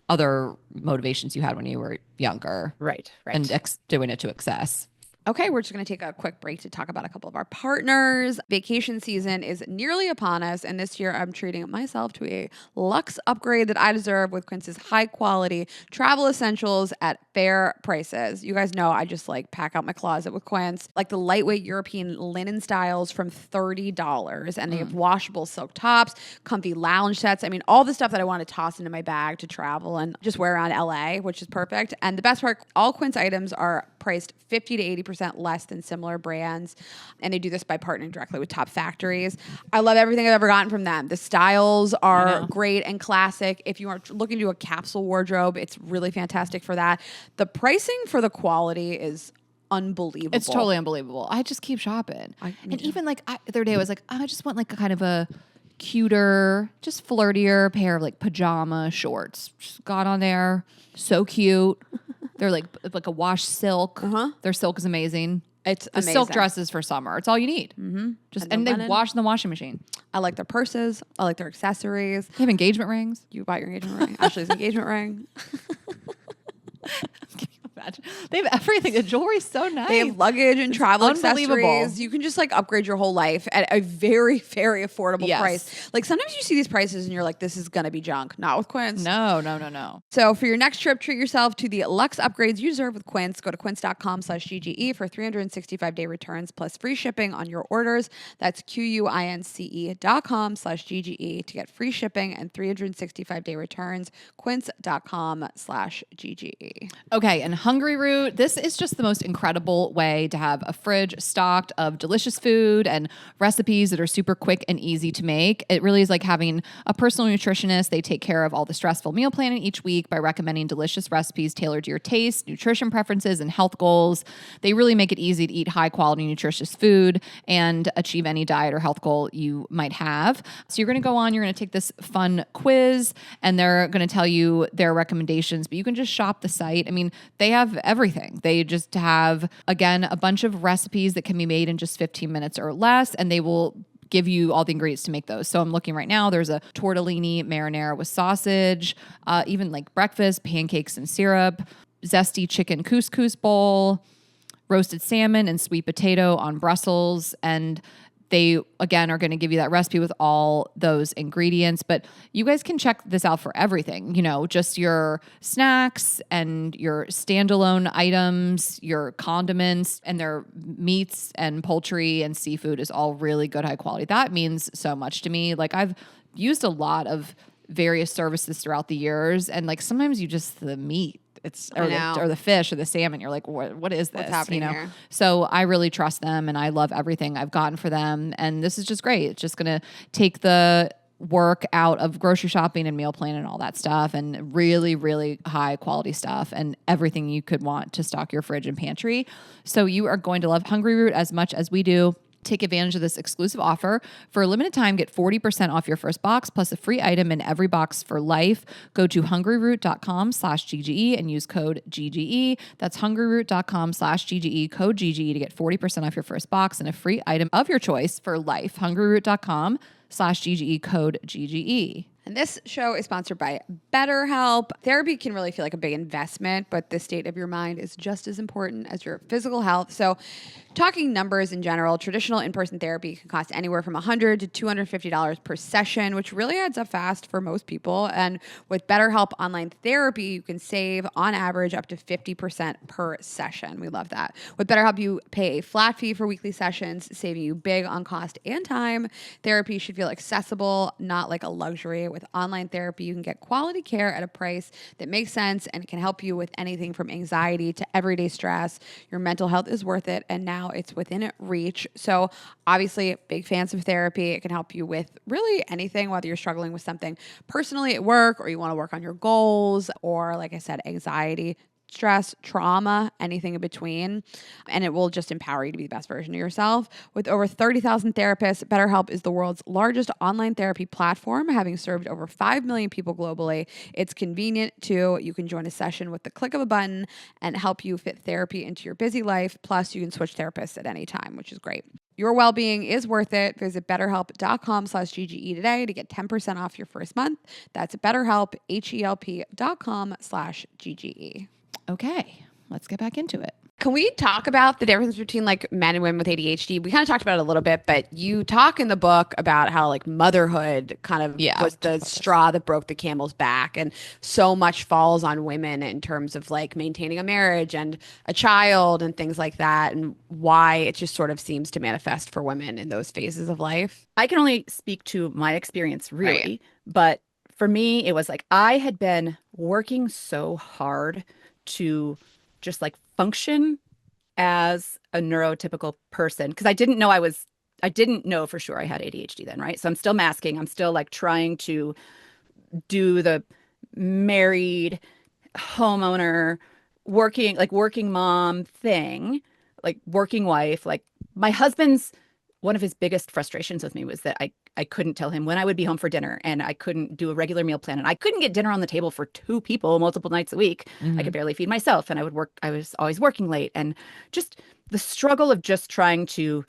[SPEAKER 4] other motivations you had when you were younger.
[SPEAKER 1] Right.
[SPEAKER 4] And doing it to excess.
[SPEAKER 3] Okay, we're just going to take a quick break to talk about a couple of our partners. Vacation season is nearly upon us, and this year I'm treating myself to a luxe upgrade that I deserve with Quince's high-quality travel essentials at fair prices. You guys know I just like pack out my closet with Quince, like the lightweight European linen styles from $30, and they have washable silk tops, comfy lounge sets. I mean, all the stuff that I want to toss into my bag to travel and just wear around LA, which is perfect. And the best part, all Quince items are priced 50 to 80% less than similar brands. And they do this by partnering directly with top factories. I love everything I've ever gotten from them. The styles are great and classic. If you are looking to do a capsule wardrobe, it's really fantastic for that. The pricing for the quality is unbelievable.
[SPEAKER 2] It's totally unbelievable. I just keep shopping. Even like the other day I was like, I just want like a kind of a cuter, just flirtier pair of like pajama shorts. Just got on there. So cute. They're like a wash silk. Their silk is amazing.
[SPEAKER 3] It's
[SPEAKER 2] amazing. Silk dresses for summer. It's all you need. And they wash in the washing machine.
[SPEAKER 3] I like their purses. I like their accessories.
[SPEAKER 2] They have engagement rings.
[SPEAKER 3] You bought your engagement ring. Ashley's engagement ring.
[SPEAKER 2] Imagine. They have everything. The jewelry's so nice.
[SPEAKER 3] They have luggage and travel accessories. You can just like upgrade your whole life at a very, very affordable price. Like sometimes you see these prices and you're like, this is going to be junk. Not with Quince.
[SPEAKER 2] No.
[SPEAKER 3] So for your next trip, treat yourself to the luxe upgrades you deserve with Quince. Go to quince.com/GGE for 365-day returns plus free shipping on your orders. That's QUINCE.com/GGE to get free shipping and 365-day returns. Quince.com/GGE.
[SPEAKER 2] Okay, and Hungry Root, this is just the most incredible way to have a fridge stocked of delicious food and recipes that are super quick and easy to make. It really is like having a personal nutritionist. They take care of all the stressful meal planning each week by recommending delicious recipes tailored to your taste, nutrition preferences, and health goals. They really make it easy to eat high quality, nutritious food and achieve any diet or health goal you might have. So you're going to go on, you're going to take this fun quiz, and they're going to tell you their recommendations, but you can just shop the site. I mean, they have everything. They just have, again, a bunch of recipes that can be made in just 15 minutes or less, and they will give you all the ingredients to make those. So I'm looking right now, there's a tortellini marinara with sausage, even like breakfast, pancakes and syrup, zesty chicken couscous bowl, roasted salmon and sweet potato on Brussels, and they, again, are going to give you that recipe with all those ingredients. But you guys can check this out for everything, just your snacks and your standalone items, your condiments, and their meats and poultry and seafood is all really good, high quality. That means so much to me. Like I've used a lot of various services throughout the years, and like sometimes the meat, or the fish or the salmon, you're like, what is this?
[SPEAKER 3] What's happening here?
[SPEAKER 2] So I really trust them, and I love everything I've gotten for them. And this is just great. It's just going to take the work out of grocery shopping and meal planning and all that stuff, and really, really high quality stuff and everything you could want to stock your fridge and pantry. So you are going to love Hungry Root as much as we do. Take advantage of this exclusive offer. For a limited time, get 40% off your first box plus a free item in every box for life. Go to hungryroot.com/GGE and use code GGE. That's hungryroot.com/GGE, code GGE to get 40% off your first box and a free item of your choice for life. hungryroot.com/GGE, code GGE.
[SPEAKER 3] And this show is sponsored by BetterHelp. Therapy can really feel like a big investment, but the state of your mind is just as important as your physical health. So talking numbers in general, traditional in-person therapy can cost anywhere from $100 to $250 per session, which really adds up fast for most people. And with BetterHelp Online Therapy, you can save on average up to 50% per session. We love that. With BetterHelp, you pay a flat fee for weekly sessions, saving you big on cost and time. Therapy should feel accessible, not like a luxury. With online therapy, you can get quality care at a price that makes sense and can help you with anything from anxiety to everyday stress. Your mental health is worth it, and now it's within reach. So obviously, big fans of therapy. It can help you with really anything, whether you're struggling with something personally at work or you want to work on your goals or, like I said, anxiety. stress, trauma, anything in between. And it will just empower you to be the best version of yourself. With over 30,000 therapists, BetterHelp is the world's largest online therapy platform, having served over 5 million people globally. It's convenient too. You can join a session with the click of a button and help you fit therapy into your busy life. Plus, you can switch therapists at any time, which is great. Your well-being is worth it. Visit betterhelp.com/GGE today to get 10% off your first month. That's BetterHelp, HELP.com/GGE.
[SPEAKER 2] Okay, let's get back into it.
[SPEAKER 3] Can we talk about the difference between like men and women with ADHD? We kind of talked about it a little bit, but you talk in the book about how like motherhood kind of was the straw that broke the camel's back, and so much falls on women in terms of like maintaining a marriage and a child and things like that, and why it just sort of seems to manifest for women in those phases of life.
[SPEAKER 1] I can only speak to my experience, really, right. But for me, it was like I had been working so hard to just like function as a neurotypical person, because I didn't know for sure I had ADHD then, right? So I'm still masking. I'm still like trying to do the married homeowner, working mom thing, like working wife. Like my husband's, one of his biggest frustrations with me was that I couldn't tell him when I would be home for dinner, and I couldn't do a regular meal plan, and I couldn't get dinner on the table for 2 people multiple nights a week. I could barely feed myself, and I was always working late, and just the struggle of just trying to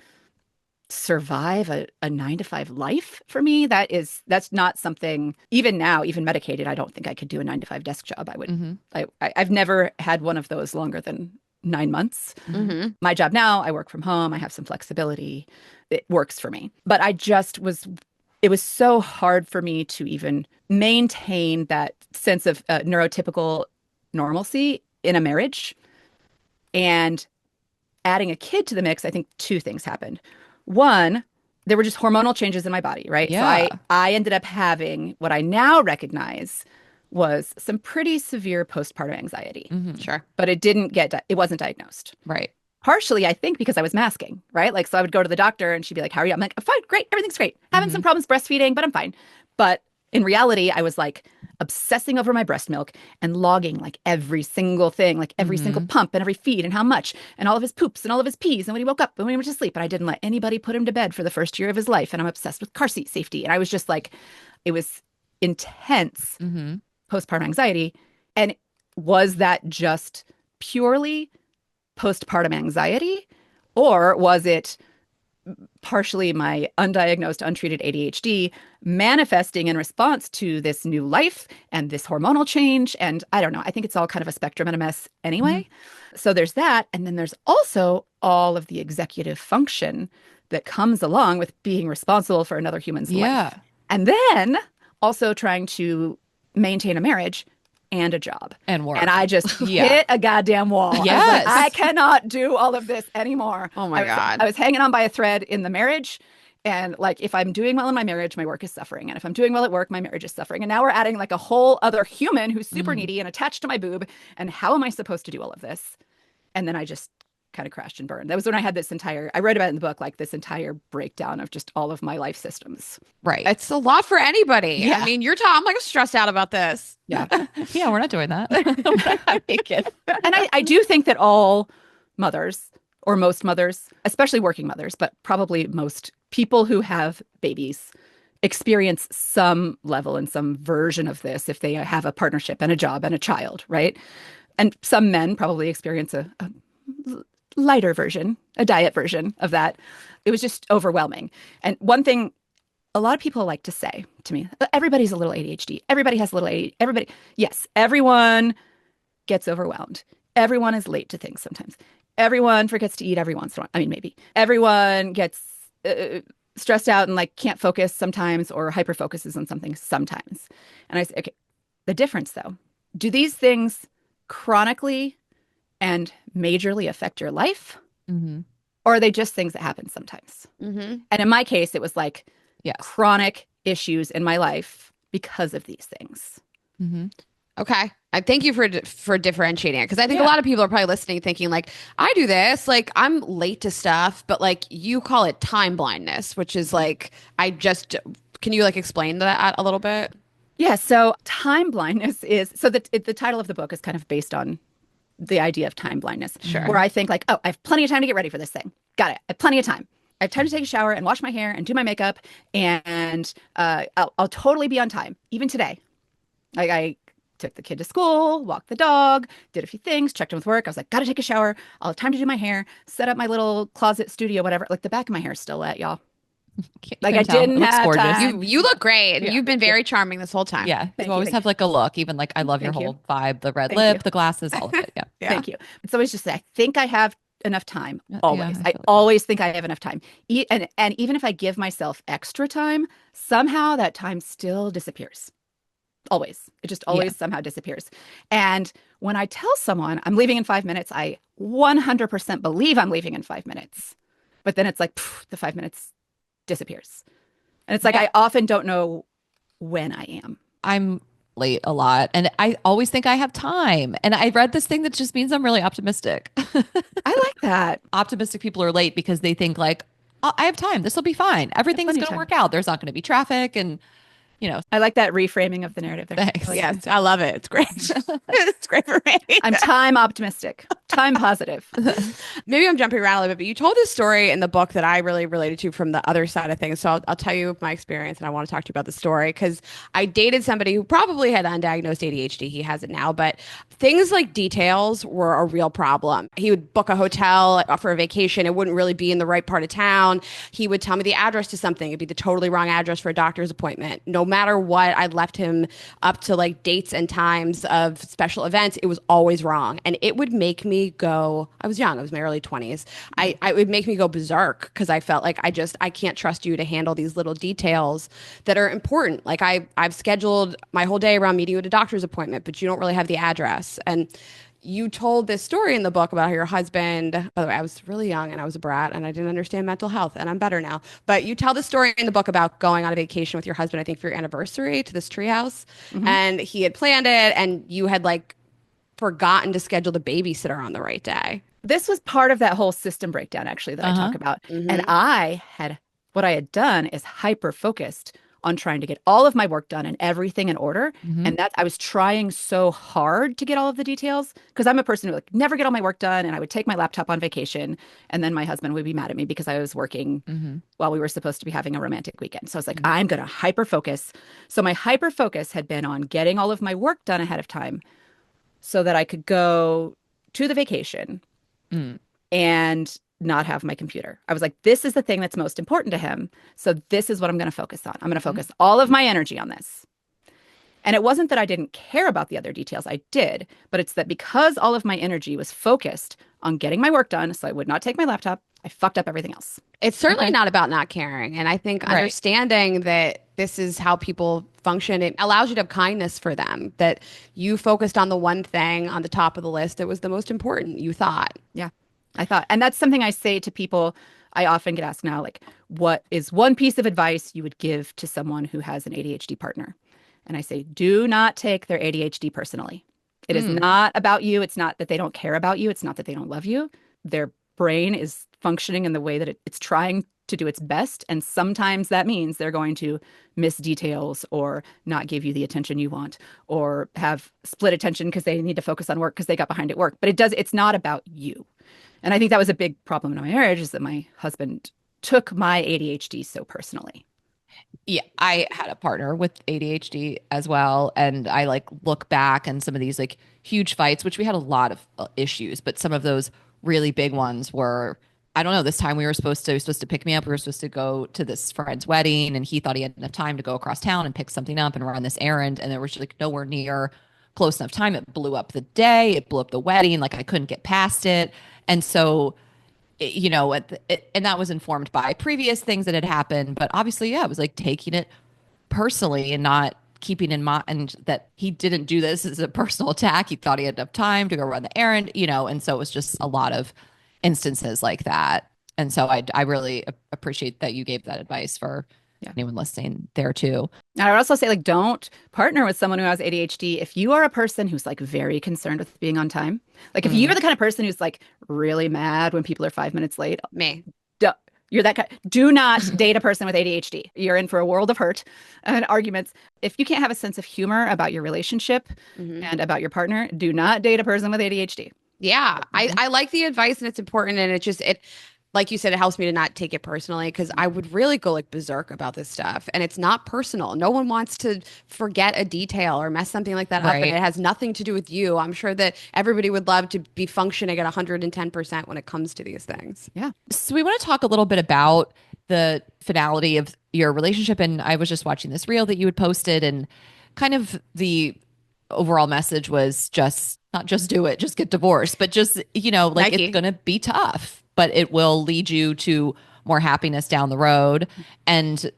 [SPEAKER 1] survive a 9-to-5 life for me. That's not something, even now, even medicated, I don't think I could do a 9-to-5 desk job. I've never had one of those longer than 9 months. My job now, I work from home. I have some flexibility. It works for me. But it was so hard for me to even maintain that sense of neurotypical normalcy in a marriage. And adding a kid to the mix, I think 2 things happened. One, there were just hormonal changes in my body, right?
[SPEAKER 2] Yeah.
[SPEAKER 1] So I ended up having what I now recognize was some pretty severe postpartum anxiety.
[SPEAKER 3] Sure.
[SPEAKER 1] But it wasn't diagnosed.
[SPEAKER 2] Right.
[SPEAKER 1] Partially, I think, because I was masking, right? Like, so I would go to the doctor and she'd be like, how are you? I'm like, I'm fine, great, everything's great. Having some problems breastfeeding, but I'm fine. But in reality, I was like obsessing over my breast milk and logging like every single thing, like every single pump and every feed and how much, and all of his poops and all of his pees and when he woke up and when he went to sleep. And I didn't let anybody put him to bed for the first year of his life. And I'm obsessed with car seat safety. And I was just like, it was intense postpartum anxiety. And was that just purely postpartum anxiety, or was it partially my undiagnosed, untreated ADHD manifesting in response to this new life and this hormonal change? And I don't know. I think it's all kind of a spectrum and a mess anyway. So there's that. And then there's also all of the executive function that comes along with being responsible for another human's life. And then also trying to maintain a marriage and a job
[SPEAKER 2] and work.
[SPEAKER 1] And I just hit a goddamn wall.
[SPEAKER 2] Yes.
[SPEAKER 1] I cannot do all of this anymore.
[SPEAKER 3] Oh my God.
[SPEAKER 1] I was hanging on by a thread in the marriage. And like, if I'm doing well in my marriage, my work is suffering. And if I'm doing well at work, my marriage is suffering. And now we're adding like a whole other human who's super needy and attached to my boob. And how am I supposed to do all of this? And then I just kind of crashed and burned. That was when I had I wrote about it in the book, like this entire breakdown of just all of my life systems.
[SPEAKER 2] Right.
[SPEAKER 3] It's a lot for anybody. Yeah. I mean, I'm like stressed out about this.
[SPEAKER 1] Yeah.
[SPEAKER 2] Yeah, we're not doing that.
[SPEAKER 1] And I do think that all mothers, or most mothers, especially working mothers, but probably most people who have babies, experience some level and some version of this if they have a partnership and a job and a child, right? And some men probably experience a lighter version, a diet version of that. It was just overwhelming. And one thing a lot of people like to say to me, everybody's a little ADHD. Everybody has a little ADHD. Yes, everyone gets overwhelmed. Everyone is late to things sometimes. Everyone forgets to eat every once in a while. I mean, maybe. Everyone gets stressed out and like can't focus sometimes, or hyper focuses on something sometimes. And I say, okay, the difference though, do these things chronically and majorly affect your life? Or are they just things that happen sometimes? And in my case, it was like chronic issues in my life because of these things.
[SPEAKER 3] Okay. I thank you for differentiating it, because I think a lot of people are probably listening thinking like, I do this, like I'm late to stuff, but like you call it time blindness, which is like, can you like explain that a little bit?
[SPEAKER 1] Yeah. So time blindness is, so the title of the book is kind of based on the idea of time blindness. Sure. Where I think like, oh, I have plenty of time to get ready for this thing. Got it. I have plenty of time. I have time to take a shower and wash my hair and do my makeup, and I'll totally be on time. Even today, like I took the kid to school, walked the dog, did a few things, checked in with work. I was like, got to take a shower. I'll have time to do my hair, set up my little closet studio, whatever. Like the back of my hair is still wet, y'all. Like I didn't have
[SPEAKER 4] gorgeous.
[SPEAKER 1] time.
[SPEAKER 3] You look great. Yeah. You've been very charming this whole time.
[SPEAKER 4] Yeah. You always have like a look. Even like I love your whole vibe, the red lip, the glasses, all of it. Yeah.
[SPEAKER 1] Thank you. It's always just I think I have enough time. Always. I always think I have enough time. And even if I give myself extra time, somehow that time still disappears. Always. It just always somehow disappears. And when I tell someone I'm leaving in 5 minutes, I 100% believe I'm leaving in 5 minutes. But then it's like the 5 minutes disappears. And it's like I often don't know when I am.
[SPEAKER 4] I'm late a lot, and I always think I have time. And I read this thing that just means I'm really optimistic.
[SPEAKER 1] I like that.
[SPEAKER 4] Optimistic people are late because they think like, oh, I have time. This will be fine. Everything's going to work out. There's not going to be traffic, and
[SPEAKER 1] I like that reframing of the narrative there.
[SPEAKER 4] Thanks.
[SPEAKER 3] Yes, I love it. It's great. It's great for me.
[SPEAKER 1] I'm time optimistic, time positive.
[SPEAKER 3] Maybe I'm jumping around a little bit, but you told this story in the book that I really related to from the other side of things. So I'll tell you my experience, and I want to talk to you about the story because I dated somebody who probably had undiagnosed ADHD. He has it now, but things like details were a real problem. He would book a hotel for a vacation. It wouldn't really be in the right part of town. He would tell me the address to something. It'd be the totally wrong address for a doctor's appointment. No matter what, I left him up to like dates and times of special events. It was always wrong. And it would make me go, I was young, I was in my early 20s. It would make me go berserk because I felt like I can't trust you to handle these little details that are important. Like I've scheduled my whole day around meeting you at a doctor's appointment, but you don't really have the address. And you told this story in the book about how your husband, by the way, I was really young and I was a brat and I didn't understand mental health, and I'm better now. But you tell the story in the book about going on a vacation with your husband, I think for your anniversary, to this treehouse. Mm-hmm. And he had planned it and you had like forgotten to schedule the babysitter on the right day.
[SPEAKER 1] This was part of that whole system breakdown actually that I talk about. Mm-hmm. And what I had done is hyper focused on trying to get all of my work done and everything in order. Mm-hmm. And I was trying so hard to get all of the details because I'm a person who like never get all my work done. And I would take my laptop on vacation and then my husband would be mad at me because I was working while we were supposed to be having a romantic weekend. So I was like, I'm going to hyper focus. So my hyper focus had been on getting all of my work done ahead of time so that I could go to the vacation and not have my computer. I was like, this is the thing that's most important to him. So this is what I'm going to focus on. I'm going to focus all of my energy on this. And it wasn't that I didn't care about the other details. I did. But it's that because all of my energy was focused on getting my work done, so I would not take my laptop, I fucked up everything else.
[SPEAKER 3] It's certainly not about not caring. And I think understanding that this is how people function, it allows you to have kindness for them, that you focused on the one thing on the top of the list that was the most important, you thought.
[SPEAKER 1] Yeah. I thought, and that's something I say to people. I often get asked now, like, what is one piece of advice you would give to someone who has an ADHD partner? And I say, do not take their ADHD personally. It is not about you. It's not that they don't care about you. It's not that they don't love you. Their brain is functioning in the way that it's trying to do its best. And sometimes that means they're going to miss details or not give you the attention you want or have split attention because they need to focus on work because they got behind at work. But it's not about you. And I think that was a big problem in my marriage, is that my husband took my ADHD so personally.
[SPEAKER 4] Yeah, I had a partner with ADHD as well. And I like look back and some of these like huge fights, which we had a lot of issues, but some of those really big ones were, I don't know, this time he was supposed to pick me up. We were supposed to go to this friend's wedding and he thought he had enough time to go across town and pick something up and run this errand. And there was like nowhere near close enough time. It blew up the day. It blew up the wedding. Like I couldn't get past it. And so, and that was informed by previous things that had happened. But obviously, it was like taking it personally and not keeping in mind that he didn't do this as a personal attack. He thought he had enough time to go run the errand, and so it was just a lot of instances like that. And so I really appreciate that you gave that advice for anyone listening there too.
[SPEAKER 1] And I would also say, like, don't partner with someone who has ADHD if you are a person who's like very concerned with being on time. Like if you're the kind of person who's like really mad when people are 5 minutes late. You're that kind. Do not date a person with ADHD. You're in for a world of hurt and arguments. If you can't have a sense of humor about your relationship and about your partner, do not date a person with ADHD.
[SPEAKER 3] Yeah. I like the advice, and it's important, and it like you said, it helps me to not take it personally, because I would really go like berserk about this stuff, and it's not personal. No one wants to forget a detail or mess something like that up, and it has nothing to do with you. I'm sure that everybody would love to be functioning at 110% when it comes to these things.
[SPEAKER 1] Yeah.
[SPEAKER 4] So we want to talk a little bit about the finality of your relationship. And I was just watching this reel that you had posted, and kind of the overall message was just not just do it, just get divorced, but just, like Nike. It's going to be tough, but it will lead you to more happiness down the road. And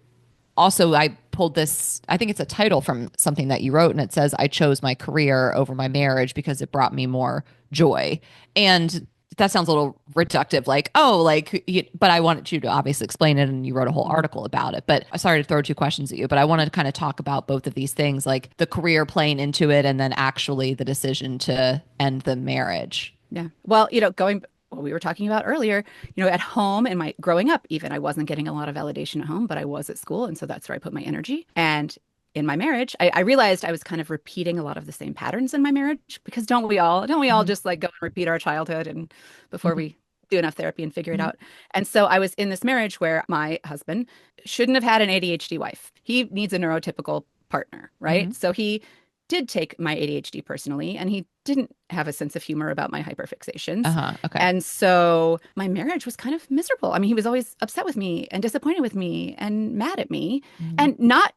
[SPEAKER 4] also I pulled this, I think it's a title from something that you wrote, and it says, I chose my career over my marriage because it brought me more joy. And that sounds a little reductive, but I wanted you to obviously explain it, and you wrote a whole article about it. But sorry to throw two questions at you, but I wanted to kind of talk about both of these things, like the career playing into it, and then actually the decision to end the marriage.
[SPEAKER 1] Yeah. Well, going what we were talking about earlier, at home and my growing up, even I wasn't getting a lot of validation at home, but I was at school. And so that's where I put my energy. And in my marriage, I realized I was kind of repeating a lot of the same patterns in my marriage, because don't we all just like go and repeat our childhood and before we do enough therapy and figure it out. And so I was in this marriage where my husband shouldn't have had an ADHD wife. He needs a neurotypical partner, right? So he did take my ADHD personally, and he didn't have a sense of humor about my hyperfixations.
[SPEAKER 4] Okay.
[SPEAKER 1] And so my marriage was kind of miserable. I mean, he was always upset with me and disappointed with me and mad at me, and not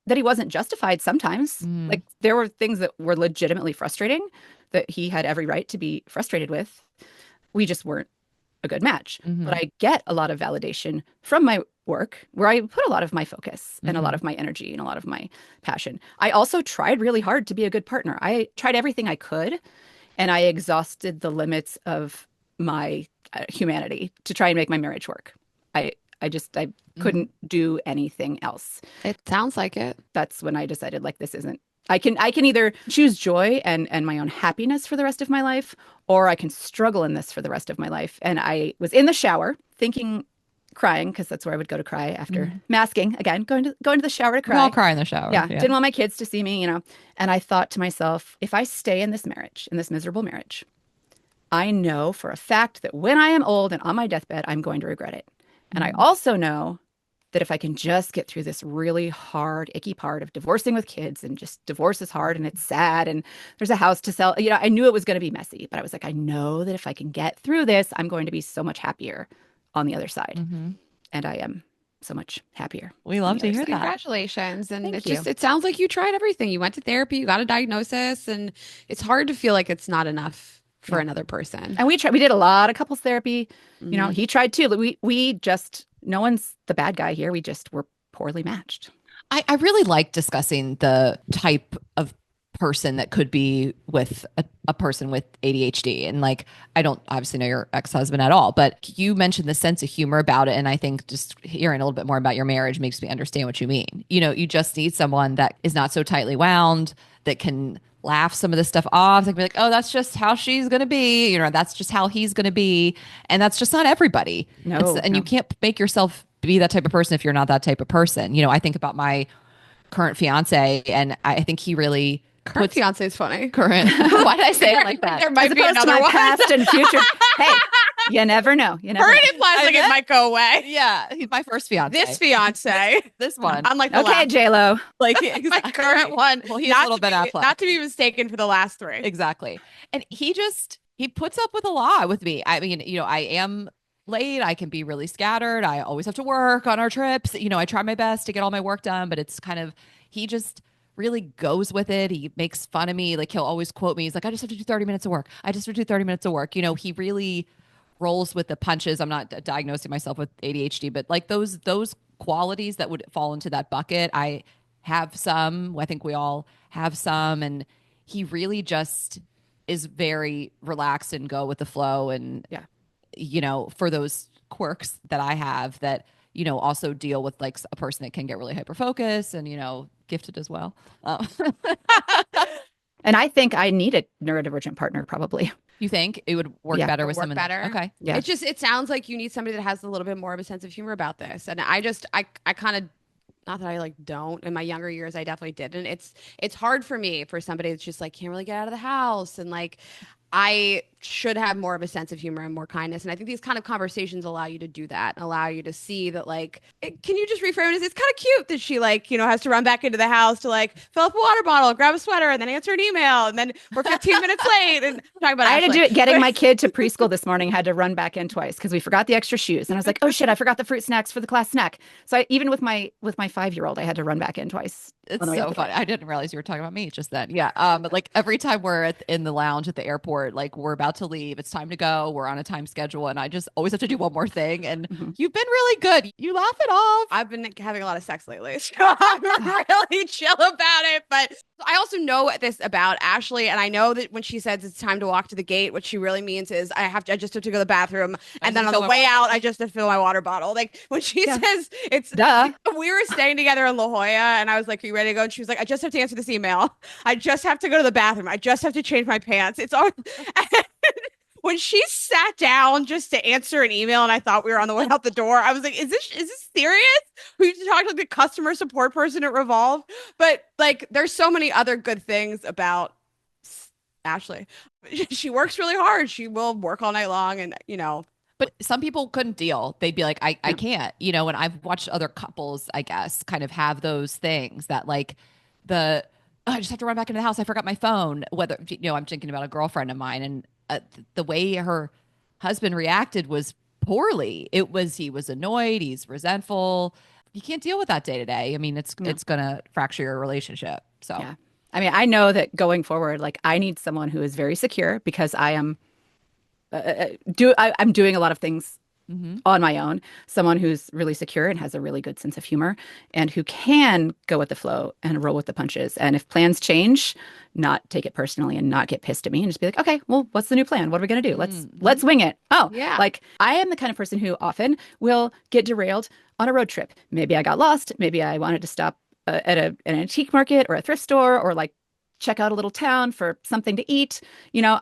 [SPEAKER 1] that he wasn't justified sometimes. Like there were things that were legitimately frustrating that he had every right to be frustrated with. We just weren't a good match. But I get a lot of validation from my work, where I put a lot of my focus and a lot of my energy and a lot of my passion. I also tried really hard to be a good partner. I tried everything I could, and I exhausted the limits of my humanity to try and make my marriage work. I couldn't do anything else.
[SPEAKER 3] It sounds like it.
[SPEAKER 1] That's when I decided, like, this isn't, I can either choose joy and my own happiness for the rest of my life, or I can struggle in this for the rest of my life. And I was in the shower crying, because that's where I would go to cry after masking. Again, going to the shower to cry.
[SPEAKER 4] We all cry in the shower.
[SPEAKER 1] Yeah. Didn't want my kids to see me, And I thought to myself, if I stay in this marriage, in this miserable marriage, I know for a fact that when I am old and on my deathbed, I'm going to regret it. And I also know that if I can just get through this really hard, icky part of divorcing with kids, and just divorce is hard and it's sad and there's a house to sell, I knew it was going to be messy, but I was like, I know that if I can get through this, I'm going to be so much happier on the other side. And I am so much happier.
[SPEAKER 4] We love to hear that.
[SPEAKER 3] Congratulations. And it sounds like you tried everything. You went to therapy, you got a diagnosis, and it's hard to feel like it's not enough for another person.
[SPEAKER 1] And we did a lot of couples therapy. He tried too. We just, no one's the bad guy here. We just were poorly matched.
[SPEAKER 4] I really like discussing the type of person that could be with a person with ADHD. And like, I don't obviously know your ex-husband at all, but you mentioned the sense of humor about it. And I think just hearing a little bit more about your marriage makes me understand what you mean. You just need someone that is not so tightly wound, that can laugh some of this stuff off. They can be like, oh, that's just how she's going to be. That's just how he's going to be. And that's just not everybody. And you can't make yourself be that type of person if you're not that type of person. I think about my current fiance, and I think he really...
[SPEAKER 3] Current fiance is funny.
[SPEAKER 4] Current. Why did I say it like that?
[SPEAKER 3] There might be another one.
[SPEAKER 1] Past and future. Hey, you never know.
[SPEAKER 3] Current implies like it might go away.
[SPEAKER 4] Yeah, he's my first fiance.
[SPEAKER 3] This fiance.
[SPEAKER 4] This one.
[SPEAKER 3] Unlike the
[SPEAKER 1] last. J-Lo.
[SPEAKER 4] Like,
[SPEAKER 3] exactly. My current one.
[SPEAKER 4] Well, he's a little bit athletic.
[SPEAKER 3] Not to be mistaken for the last three.
[SPEAKER 4] Exactly. And he puts up with a lot with me. I mean, I am late. I can be really scattered. I always have to work on our trips. I try my best to get all my work done, but it's kind of, he just really goes with it. He makes fun of me. Like, he'll always quote me. He's like, I just have to do 30 minutes of work. I just have to do 30 minutes of work. He really rolls with the punches. I'm not diagnosing myself with ADHD, but like those qualities that would fall into that bucket, I have some. I think we all have some. And he really just is very relaxed and go with the flow. And, for those quirks that I have that, also deal with like a person that can get really hyper focused and, gifted as well.
[SPEAKER 1] And I think I need a neurodivergent partner, probably.
[SPEAKER 4] You think it would work better with someone?
[SPEAKER 3] Better.
[SPEAKER 4] Okay.
[SPEAKER 3] Yeah. It sounds like you need somebody that has a little bit more of a sense of humor about this. And I kind of, not that I like don't, in my younger years, I definitely did. And it's hard for me, for somebody that's just like, can't really get out of the house. And like, I should have more of a sense of humor and more kindness. And I think these kind of conversations allow you to do that and allow you to see that, like, can you just reframe it as, it's kind of cute that she, like, you know, has to run back into the house to, like, fill up a water bottle, grab a sweater, and then answer an email, and then we're 15 minutes late. And talking about
[SPEAKER 1] I had to do it. Getting my kid to preschool this morning, had to run back in twice because we forgot the extra shoes. And I was like, oh shit, I forgot the fruit snacks for the class snack. So even with my 5-year-old, I had to run back in twice.
[SPEAKER 4] It's so funny. I didn't realize you were talking about me just then. Yeah. But like every time we're in the lounge at the airport, like we're about to leave, it's time to go. We're on a time schedule, and I just always have to do one more thing. And you've been really good. You laugh it off.
[SPEAKER 3] I've been having a lot of sex lately, so I'm really chill about it. But I also know this about Ashley, and I know that when she says it's time to walk to the gate, what she really means is I just have to go to the bathroom, and then on the way out, I just have to fill my water bottle. Like when she says it's we were staying together in La Jolla, and I was like, "Are you ready to go?" And she was like, "I just have to answer this email. I just have to go to the bathroom. I just have to change my pants." It's all. When she sat down just to answer an email, and I thought we were on the way out the door, I was like, is this serious? We used to talk to like the customer support person at Revolve. But like, there's so many other good things about Ashley. She works really hard. She will work all night long, and you know.
[SPEAKER 4] But some people couldn't deal. They'd be like, I can't, you know, and I've watched other couples, I guess, kind of have those things that like I just have to run back into the house. I forgot my phone. Whether, you know, I'm thinking about a girlfriend of mine, and the way her husband reacted was poorly. He was annoyed. He's resentful. You can't deal with that day to day. I mean, it's going to fracture your relationship. So,
[SPEAKER 1] yeah. I mean, I know that going forward, like I need someone who is very secure because I am I'm doing a lot of things on my own. Someone who's really secure and has a really good sense of humor and who can go with the flow and roll with the punches. And if plans change, not take it personally and not get pissed at me and just be like, okay, well, what's the new plan? What are we going to do? Let's wing it. Oh, yeah. Like I am the kind of person who often will get derailed on a road trip. Maybe I got lost. Maybe I wanted to stop at an antique market or a thrift store or like check out a little town for something to eat, you know,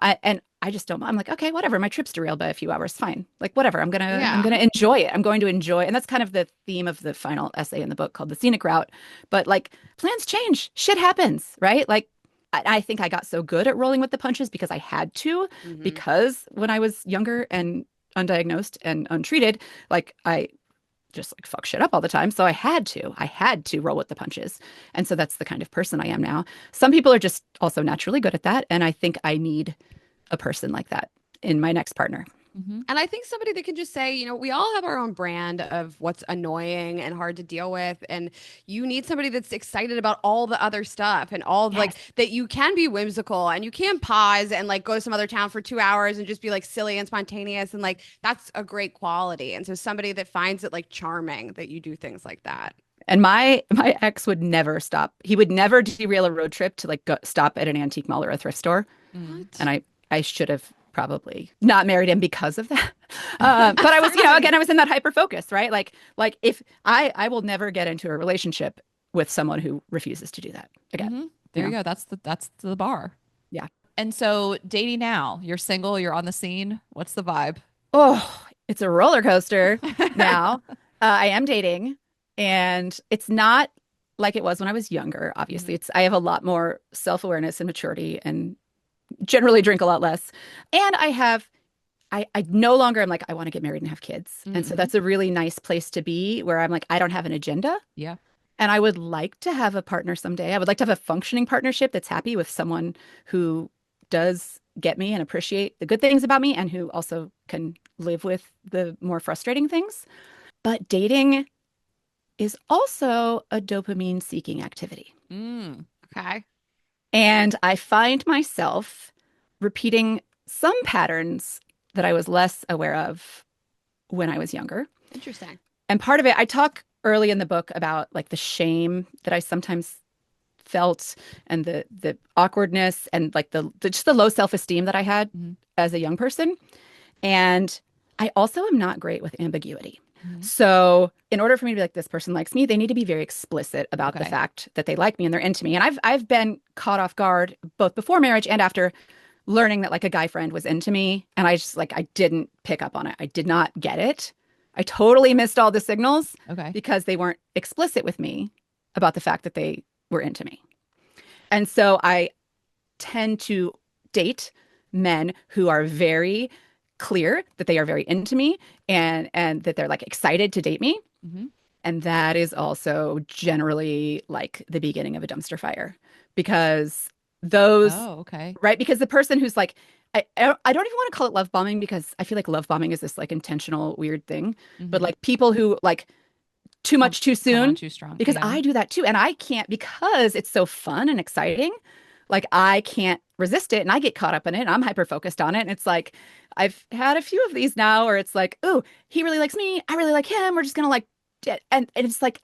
[SPEAKER 1] I just don't, I'm like, okay, whatever. My trip's derailed by a few hours. Fine. Like, whatever. I'm going to enjoy it. I'm going to enjoy. And that's kind of the theme of the final essay in the book called The Scenic Route. But like plans change. Shit happens, right? Like, I think I got so good at rolling with the punches because I had to, because when I was younger and undiagnosed and untreated, like I just like fuck shit up all the time. So I had to roll with the punches. And so that's the kind of person I am now. Some people are just also naturally good at that. And I think I need a person like that in my next partner.
[SPEAKER 3] And I think somebody that can just say, you know, we all have our own brand of what's annoying and hard to deal with. And you need somebody that's excited about all the other stuff and all like that you can be whimsical and you can pause and like go to some other town for 2 hours and just be like silly and spontaneous. And like, that's a great quality. And so somebody that finds it like charming that you do things like that.
[SPEAKER 1] And my ex would never stop. He would never derail a road trip to like stop at an antique mall or a thrift store. And I should have probably not married him because of that. But I was, you know, again, I was in that hyper focus, right? Like if I will never get into a relationship with someone who refuses to do that again.
[SPEAKER 4] There you go. That's the bar.
[SPEAKER 1] Yeah.
[SPEAKER 4] And so dating now, you're single, you're on the scene. What's the vibe?
[SPEAKER 1] Oh, it's a roller coaster now. I am dating and it's not like it was when I was younger. Obviously I have a lot more self-awareness and maturity and generally drink a lot less. And I no longer am like, I want to get married and have kids. And so that's a really nice place to be where I'm like, I don't have an agenda.
[SPEAKER 4] Yeah.
[SPEAKER 1] And I would like to have a partner someday. I would like to have a functioning partnership that's happy with someone who does get me and appreciate the good things about me and who also can live with the more frustrating things. But dating is also a dopamine seeking activity.
[SPEAKER 3] Okay.
[SPEAKER 1] And I find myself repeating some patterns that I was less aware of when I was younger.
[SPEAKER 3] Interesting.
[SPEAKER 1] And part of it, I talk early in the book about like the shame that I sometimes felt and the awkwardness and like just the low self-esteem that I had as a young person. And I also am not great with ambiguity. So in order for me to be like, this person likes me, they need to be very explicit about the fact that they like me and they're into me. And I've been caught off guard both before marriage and after learning that like a guy friend was into me. And I just like, I didn't pick up on it. I did not get it. I totally missed all the signals because they weren't explicit with me about the fact that they were into me. And so I tend to date men who are very clear that they are very into me and that they're like excited to date me.
[SPEAKER 4] Mm-hmm.
[SPEAKER 1] And that is also generally like the beginning of a dumpster fire because those, right? Because the person who's like, I don't even want to call it love bombing because I feel like love bombing is this like intentional weird thing.
[SPEAKER 4] Mm-hmm.
[SPEAKER 1] But like people who like too much too soon,
[SPEAKER 4] too strong.
[SPEAKER 1] Because I do that too. And I can't, because it's so fun and exciting, like I can't resist it and I get caught up in it and I'm hyper focused on it. And it's like, I've had a few of these now where it's like, oh, he really likes me. I really like him. We're just going to like, and it's like,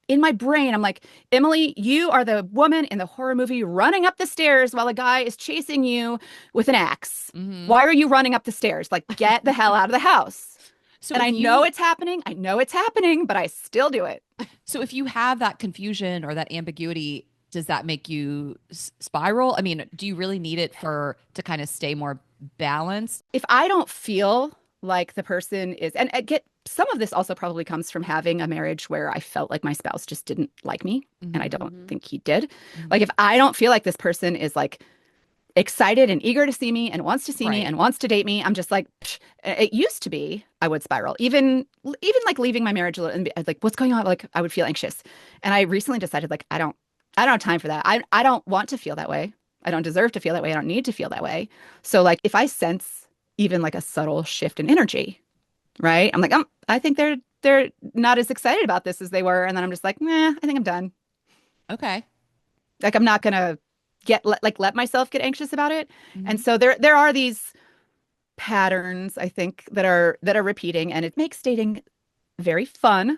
[SPEAKER 1] in my brain, I'm like, Emily, you are the woman in the horror movie running up the stairs while a guy is chasing you with an axe.
[SPEAKER 4] Mm-hmm.
[SPEAKER 1] Why are you running up the stairs? Like, get the hell out of the house.
[SPEAKER 4] So
[SPEAKER 1] and I know it's happening. I know it's happening, but I still do it.
[SPEAKER 4] So if you have that confusion or that ambiguity, does that make you spiral? I mean, do you really need it to kind of stay more balanced?
[SPEAKER 1] If I don't feel like the person is, and some of this also probably comes from having a marriage where I felt like my spouse just didn't like me,
[SPEAKER 4] mm-hmm.
[SPEAKER 1] and I don't think he did. Mm-hmm. Like if I don't feel like this person is like excited and eager to see me and wants to see me and wants to date me, I'm just like, psh. It used to be I would spiral, even like leaving my marriage and be like, what's going on? Like I would feel anxious, and I recently decided like I don't have time for that. I don't want to feel that way. I don't deserve to feel that way. I don't need to feel that way. So like if I sense even like a subtle shift in energy, right? I'm like, I think they're not as excited about this as they were, and then I'm just like, I think I'm done.
[SPEAKER 4] Okay.
[SPEAKER 1] Like I'm not gonna let myself get anxious about it. Mm-hmm. And so there are these patterns, I think, that are repeating, and it makes dating very fun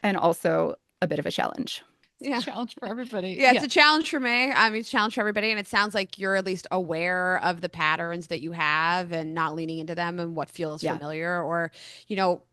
[SPEAKER 1] and also a bit of a challenge.
[SPEAKER 2] Yeah. It's a challenge for everybody.
[SPEAKER 3] Yeah, it's a challenge for me. I mean, it's a challenge for everybody. And it sounds like you're at least aware of the patterns that you have and not leaning into them and what feels familiar, or,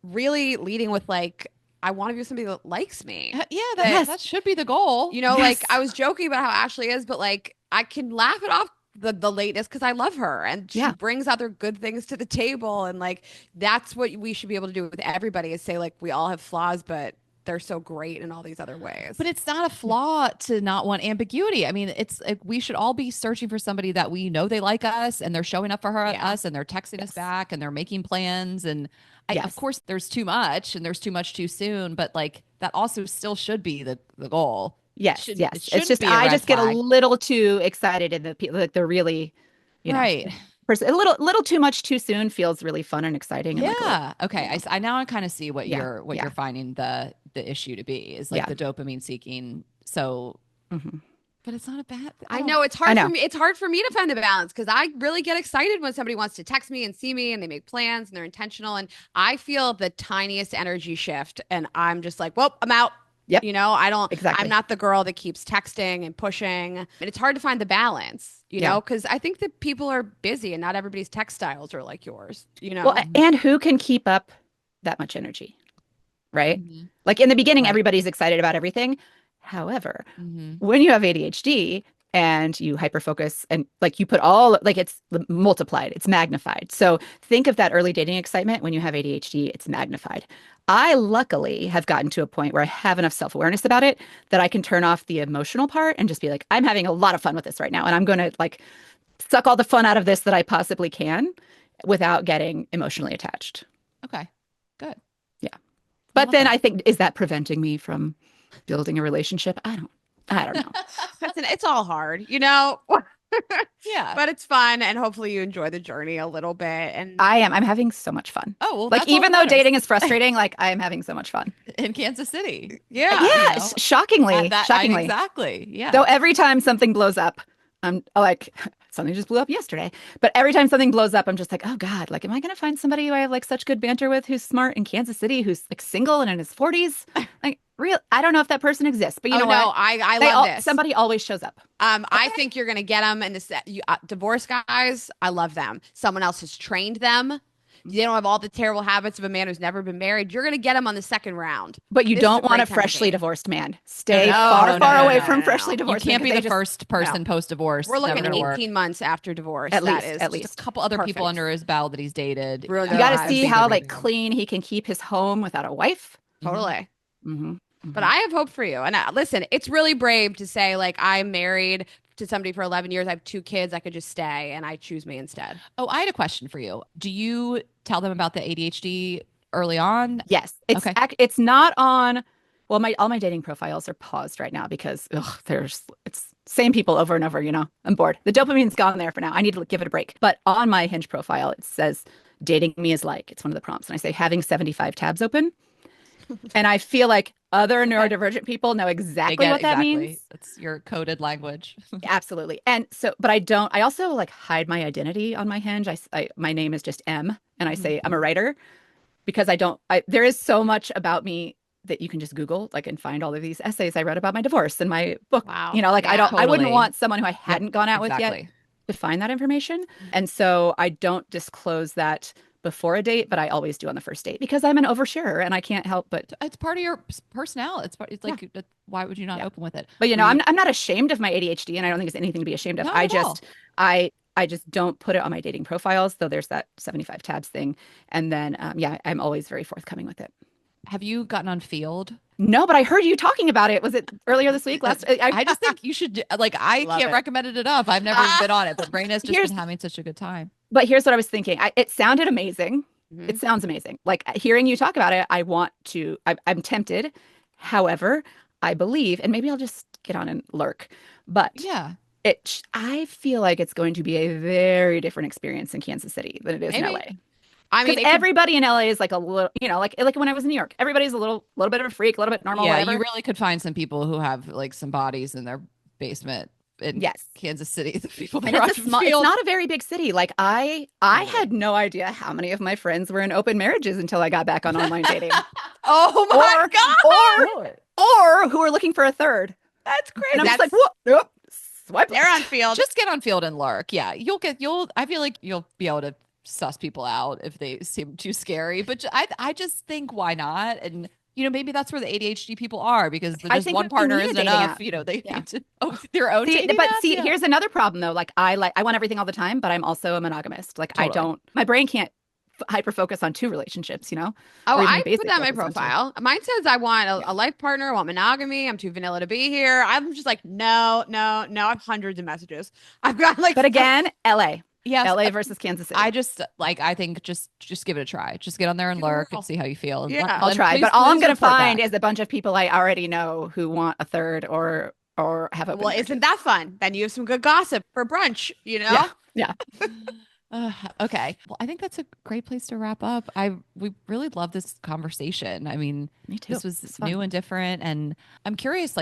[SPEAKER 3] really leading with like, I want to be with somebody that likes me.
[SPEAKER 2] Yeah, that should be the goal.
[SPEAKER 3] Like I was joking about how Ashley is, but like I can laugh it off the lateness because I love her and she brings other good things to the table. And like, that's what we should be able to do with everybody, is say like, we all have flaws, but they're so great in all these other ways.
[SPEAKER 4] But it's not a flaw to not want ambiguity. I mean, it's like we should all be searching for somebody that we know they like us and they're showing up for us and they're texting us back and they're making plans. And of course there's too much and there's too much too soon, but like that also still should be the goal.
[SPEAKER 1] Yes. It's just, I just get a little too excited in the really,
[SPEAKER 4] right.
[SPEAKER 1] A little too much too soon feels really fun and exciting. And
[SPEAKER 4] Okay. I now kind of see what you're finding the issue to be is like the dopamine seeking. So, but it's not a bad thing.
[SPEAKER 3] I know it's hard for me. It's hard for me to find the balance because I really get excited when somebody wants to text me and see me and they make plans and they're intentional. And I feel the tiniest energy shift and I'm just like, well, I'm out.
[SPEAKER 1] Yep.
[SPEAKER 3] I'm not the girl that keeps texting and pushing. And it's hard to find the balance, know, because I think that people are busy and not everybody's text styles are like yours, Well,
[SPEAKER 1] and who can keep up that much energy, right? Mm-hmm. Like in the beginning, everybody's excited about everything. However, when you have ADHD and you hyperfocus and like you put it's multiplied, it's magnified. So think of that early dating excitement. When you have ADHD, it's magnified. I luckily have gotten to a point where I have enough self-awareness about it that I can turn off the emotional part and just be like, I'm having a lot of fun with this right now. And I'm going to like suck all the fun out of this that I possibly can without getting emotionally attached.
[SPEAKER 4] Okay, good.
[SPEAKER 1] Yeah. But then I think, is that preventing me from building a relationship? I don't know.
[SPEAKER 3] It's all hard,
[SPEAKER 4] Yeah.
[SPEAKER 3] But it's fun and hopefully you enjoy the journey a little bit. And
[SPEAKER 1] I'm having so much fun.
[SPEAKER 4] Oh, well,
[SPEAKER 1] like even though dating is frustrating, like I am having so much fun.
[SPEAKER 4] In Kansas City.
[SPEAKER 3] Yeah.
[SPEAKER 1] Yeah. Shockingly. Shockingly.
[SPEAKER 4] Exactly. Yeah.
[SPEAKER 1] Though every time something blows up, I'm like, something just blew up yesterday. But every time something blows up, I'm just like, oh God, like, am I going to find somebody who I have like such good banter with, who's smart in Kansas City, who's like single and in his 40s? Like, I don't know if that person exists, but you know what?
[SPEAKER 3] No, I love this.
[SPEAKER 1] Somebody always shows up.
[SPEAKER 3] I think you're going to get them. And this divorce guys, I love them. Someone else has trained them. They don't have all the terrible habits of a man who's never been married. You're going to get them on the second round.
[SPEAKER 1] But you don't want a freshly divorced man. Stay far away from freshly divorced.
[SPEAKER 4] You can't be the first person post-divorce.
[SPEAKER 3] We're looking at 18 months after divorce.
[SPEAKER 1] At least
[SPEAKER 4] a couple other people under his belt that he's dated.
[SPEAKER 1] You got to see how like clean he can keep his home without a wife.
[SPEAKER 3] Totally. But I have hope for you. And listen, it's really brave to say like I'm married to somebody for 11 years. I have 2 kids. I could just stay and I choose me instead.
[SPEAKER 4] Oh, I had a question for you. Do you tell them about the ADHD early on?
[SPEAKER 1] Yes. It's not on. Well, all my dating profiles are paused right now because it's same people over and over, I'm bored. The dopamine's gone there for now. I need to give it a break. But on my Hinge profile, it says dating me is like, it's one of the prompts. And I say having 75 tabs open. And I feel like other neurodivergent people know exactly what that means.
[SPEAKER 4] It's your coded language.
[SPEAKER 1] Absolutely. And so, but I also like hide my identity on my Hinge. My name is just M and I say I'm a writer because there is so much about me that you can just Google and find all of these essays I wrote about my divorce in my book.
[SPEAKER 3] Wow.
[SPEAKER 1] I wouldn't want someone who I hadn't gone out with yet to find that information. And so I don't disclose that before a date, but I always do on the first date because I'm an oversharer and I can't help but
[SPEAKER 4] it's part of your personality. It's like why would you not open with it?
[SPEAKER 1] But I'm not ashamed of my ADHD and I don't think it's anything to be ashamed of. I just don't put it on my dating profiles, though there's that 75 tabs thing. And then I'm always very forthcoming with it.
[SPEAKER 4] Have you gotten on Field?
[SPEAKER 1] No, but I heard you talking about it. Was it earlier this week?
[SPEAKER 4] I just think you should. I can't recommend it enough. I've never been on it, but Rayna's just been having such a good time.
[SPEAKER 1] But here's what I was thinking. It sounded amazing. Mm-hmm. It sounds amazing. Hearing you talk about it, I'm tempted. However, I believe, and maybe I'll just get on and lurk. But I feel like it's going to be a very different experience in Kansas City than it is in LA. I mean, everybody in LA is like a little, like when I was in New York, everybody's a little bit of a freak, a little bit normal.
[SPEAKER 4] Yeah,
[SPEAKER 1] whatever.
[SPEAKER 4] You really could find some people who have some bodies in their basement in Kansas City. The people that
[SPEAKER 1] it's not a very big city. I had no idea how many of my friends were in open marriages until I got back on online dating.
[SPEAKER 3] Oh my
[SPEAKER 1] God! Or who are looking for a third.
[SPEAKER 3] That's crazy.
[SPEAKER 1] And I'm just like, whoop, nope. Swipe.
[SPEAKER 3] They're on Field.
[SPEAKER 4] Just get on Field and lurk. Yeah, I feel like you'll be able to suss people out if they seem too scary, but I just think why not? And maybe that's where the ADHD people are because just one partner isn't enough. They need to their own.
[SPEAKER 1] Here's another problem though. I want everything all the time, but I'm also a monogamist. Totally. My brain can't hyper focus on 2 relationships.
[SPEAKER 3] Oh, I put that in my profile. Mine says I want a life partner. I want monogamy. I'm too vanilla to be here. I'm just like no. I have hundreds of messages. I've got but
[SPEAKER 1] again, LA.
[SPEAKER 3] Yes.
[SPEAKER 1] LA versus Kansas City.
[SPEAKER 4] I think just give it a try. Just get on there and lurk and see how you feel.
[SPEAKER 1] Yeah, I'll try. But all I'm going to find is a bunch of people I already know who want a third or have a.
[SPEAKER 3] Well, isn't that fun? Then you have some good gossip for brunch,
[SPEAKER 1] Yeah.
[SPEAKER 4] Okay. Well, I think that's a great place to wrap up. We really love this conversation. I mean,
[SPEAKER 1] me too.
[SPEAKER 4] This was new and different. And I'm curious,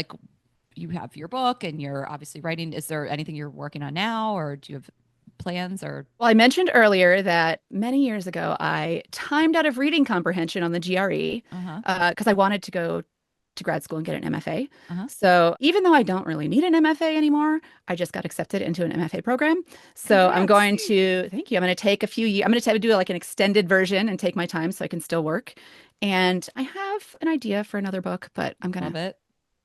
[SPEAKER 4] you have your book and you're obviously writing. Is there anything you're working on now or do you have plans or?
[SPEAKER 1] Well, I mentioned earlier that many years ago, I timed out of reading comprehension on the GRE because I wanted to go to grad school and get an MFA. So even though I don't really need an MFA anymore, I just got accepted into an MFA program. So I'm going to, thank you. I'm going to take a few years. I'm going to do an extended version and take my time so I can still work. And I have an idea for another book, but I'm going to.
[SPEAKER 4] Love it.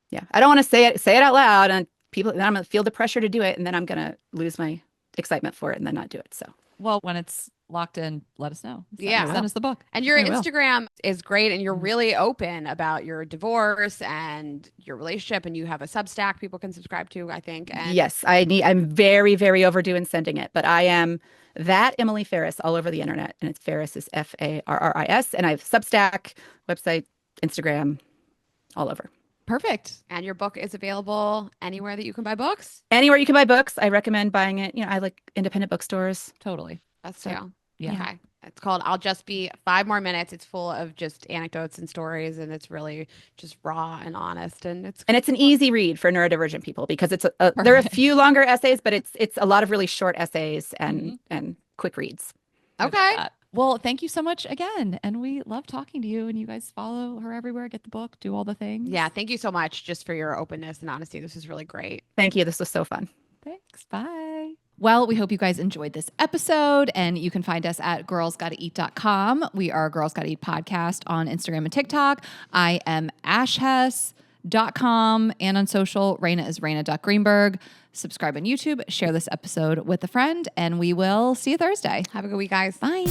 [SPEAKER 1] Yeah. I don't want to say it out loud and then I'm going to feel the pressure to do it. And then I'm going to lose my excitement for it and then not do it. So,
[SPEAKER 4] well, when it's locked in, let us know.
[SPEAKER 3] Send
[SPEAKER 4] us the book.
[SPEAKER 3] And your Instagram is great and you're really open about your divorce and your relationship and you have a Substack people can subscribe to, I think. And
[SPEAKER 1] yes, I'm very, very overdue in sending it, but I am that Emily Farris all over the internet and it's Farris is Farris and I have Substack, website, Instagram, all over.
[SPEAKER 4] Perfect.
[SPEAKER 3] And your book is available anywhere that you can buy books?
[SPEAKER 1] Anywhere you can buy books. I recommend buying it. I like independent bookstores.
[SPEAKER 4] Totally.
[SPEAKER 3] That's true.
[SPEAKER 4] Yeah.
[SPEAKER 3] Okay. It's called I'll Just Be 5 More Minutes. It's full of just anecdotes and stories and it's really just raw and honest and it's
[SPEAKER 1] an easy read for neurodivergent people because it's there are a few longer essays, but it's a lot of really short essays and quick reads.
[SPEAKER 3] Okay.
[SPEAKER 4] Well, thank you so much again. And we love talking to you and you guys follow her everywhere, get the book, do all the things.
[SPEAKER 3] Yeah. Thank you so much just for your openness and honesty. This is really great.
[SPEAKER 1] Thank you. This was so fun.
[SPEAKER 4] Thanks. Bye.
[SPEAKER 2] Well, we hope you guys enjoyed this episode and you can find us at girlsgottaeat.com. We are Girls Gotta Eat Podcast on Instagram and TikTok. I am ashhess.com and on social, Rayna is Rayna.Greenberg. Subscribe on YouTube, share this episode with a friend, and we will see you Thursday.
[SPEAKER 3] Have a good week, guys.
[SPEAKER 2] Bye.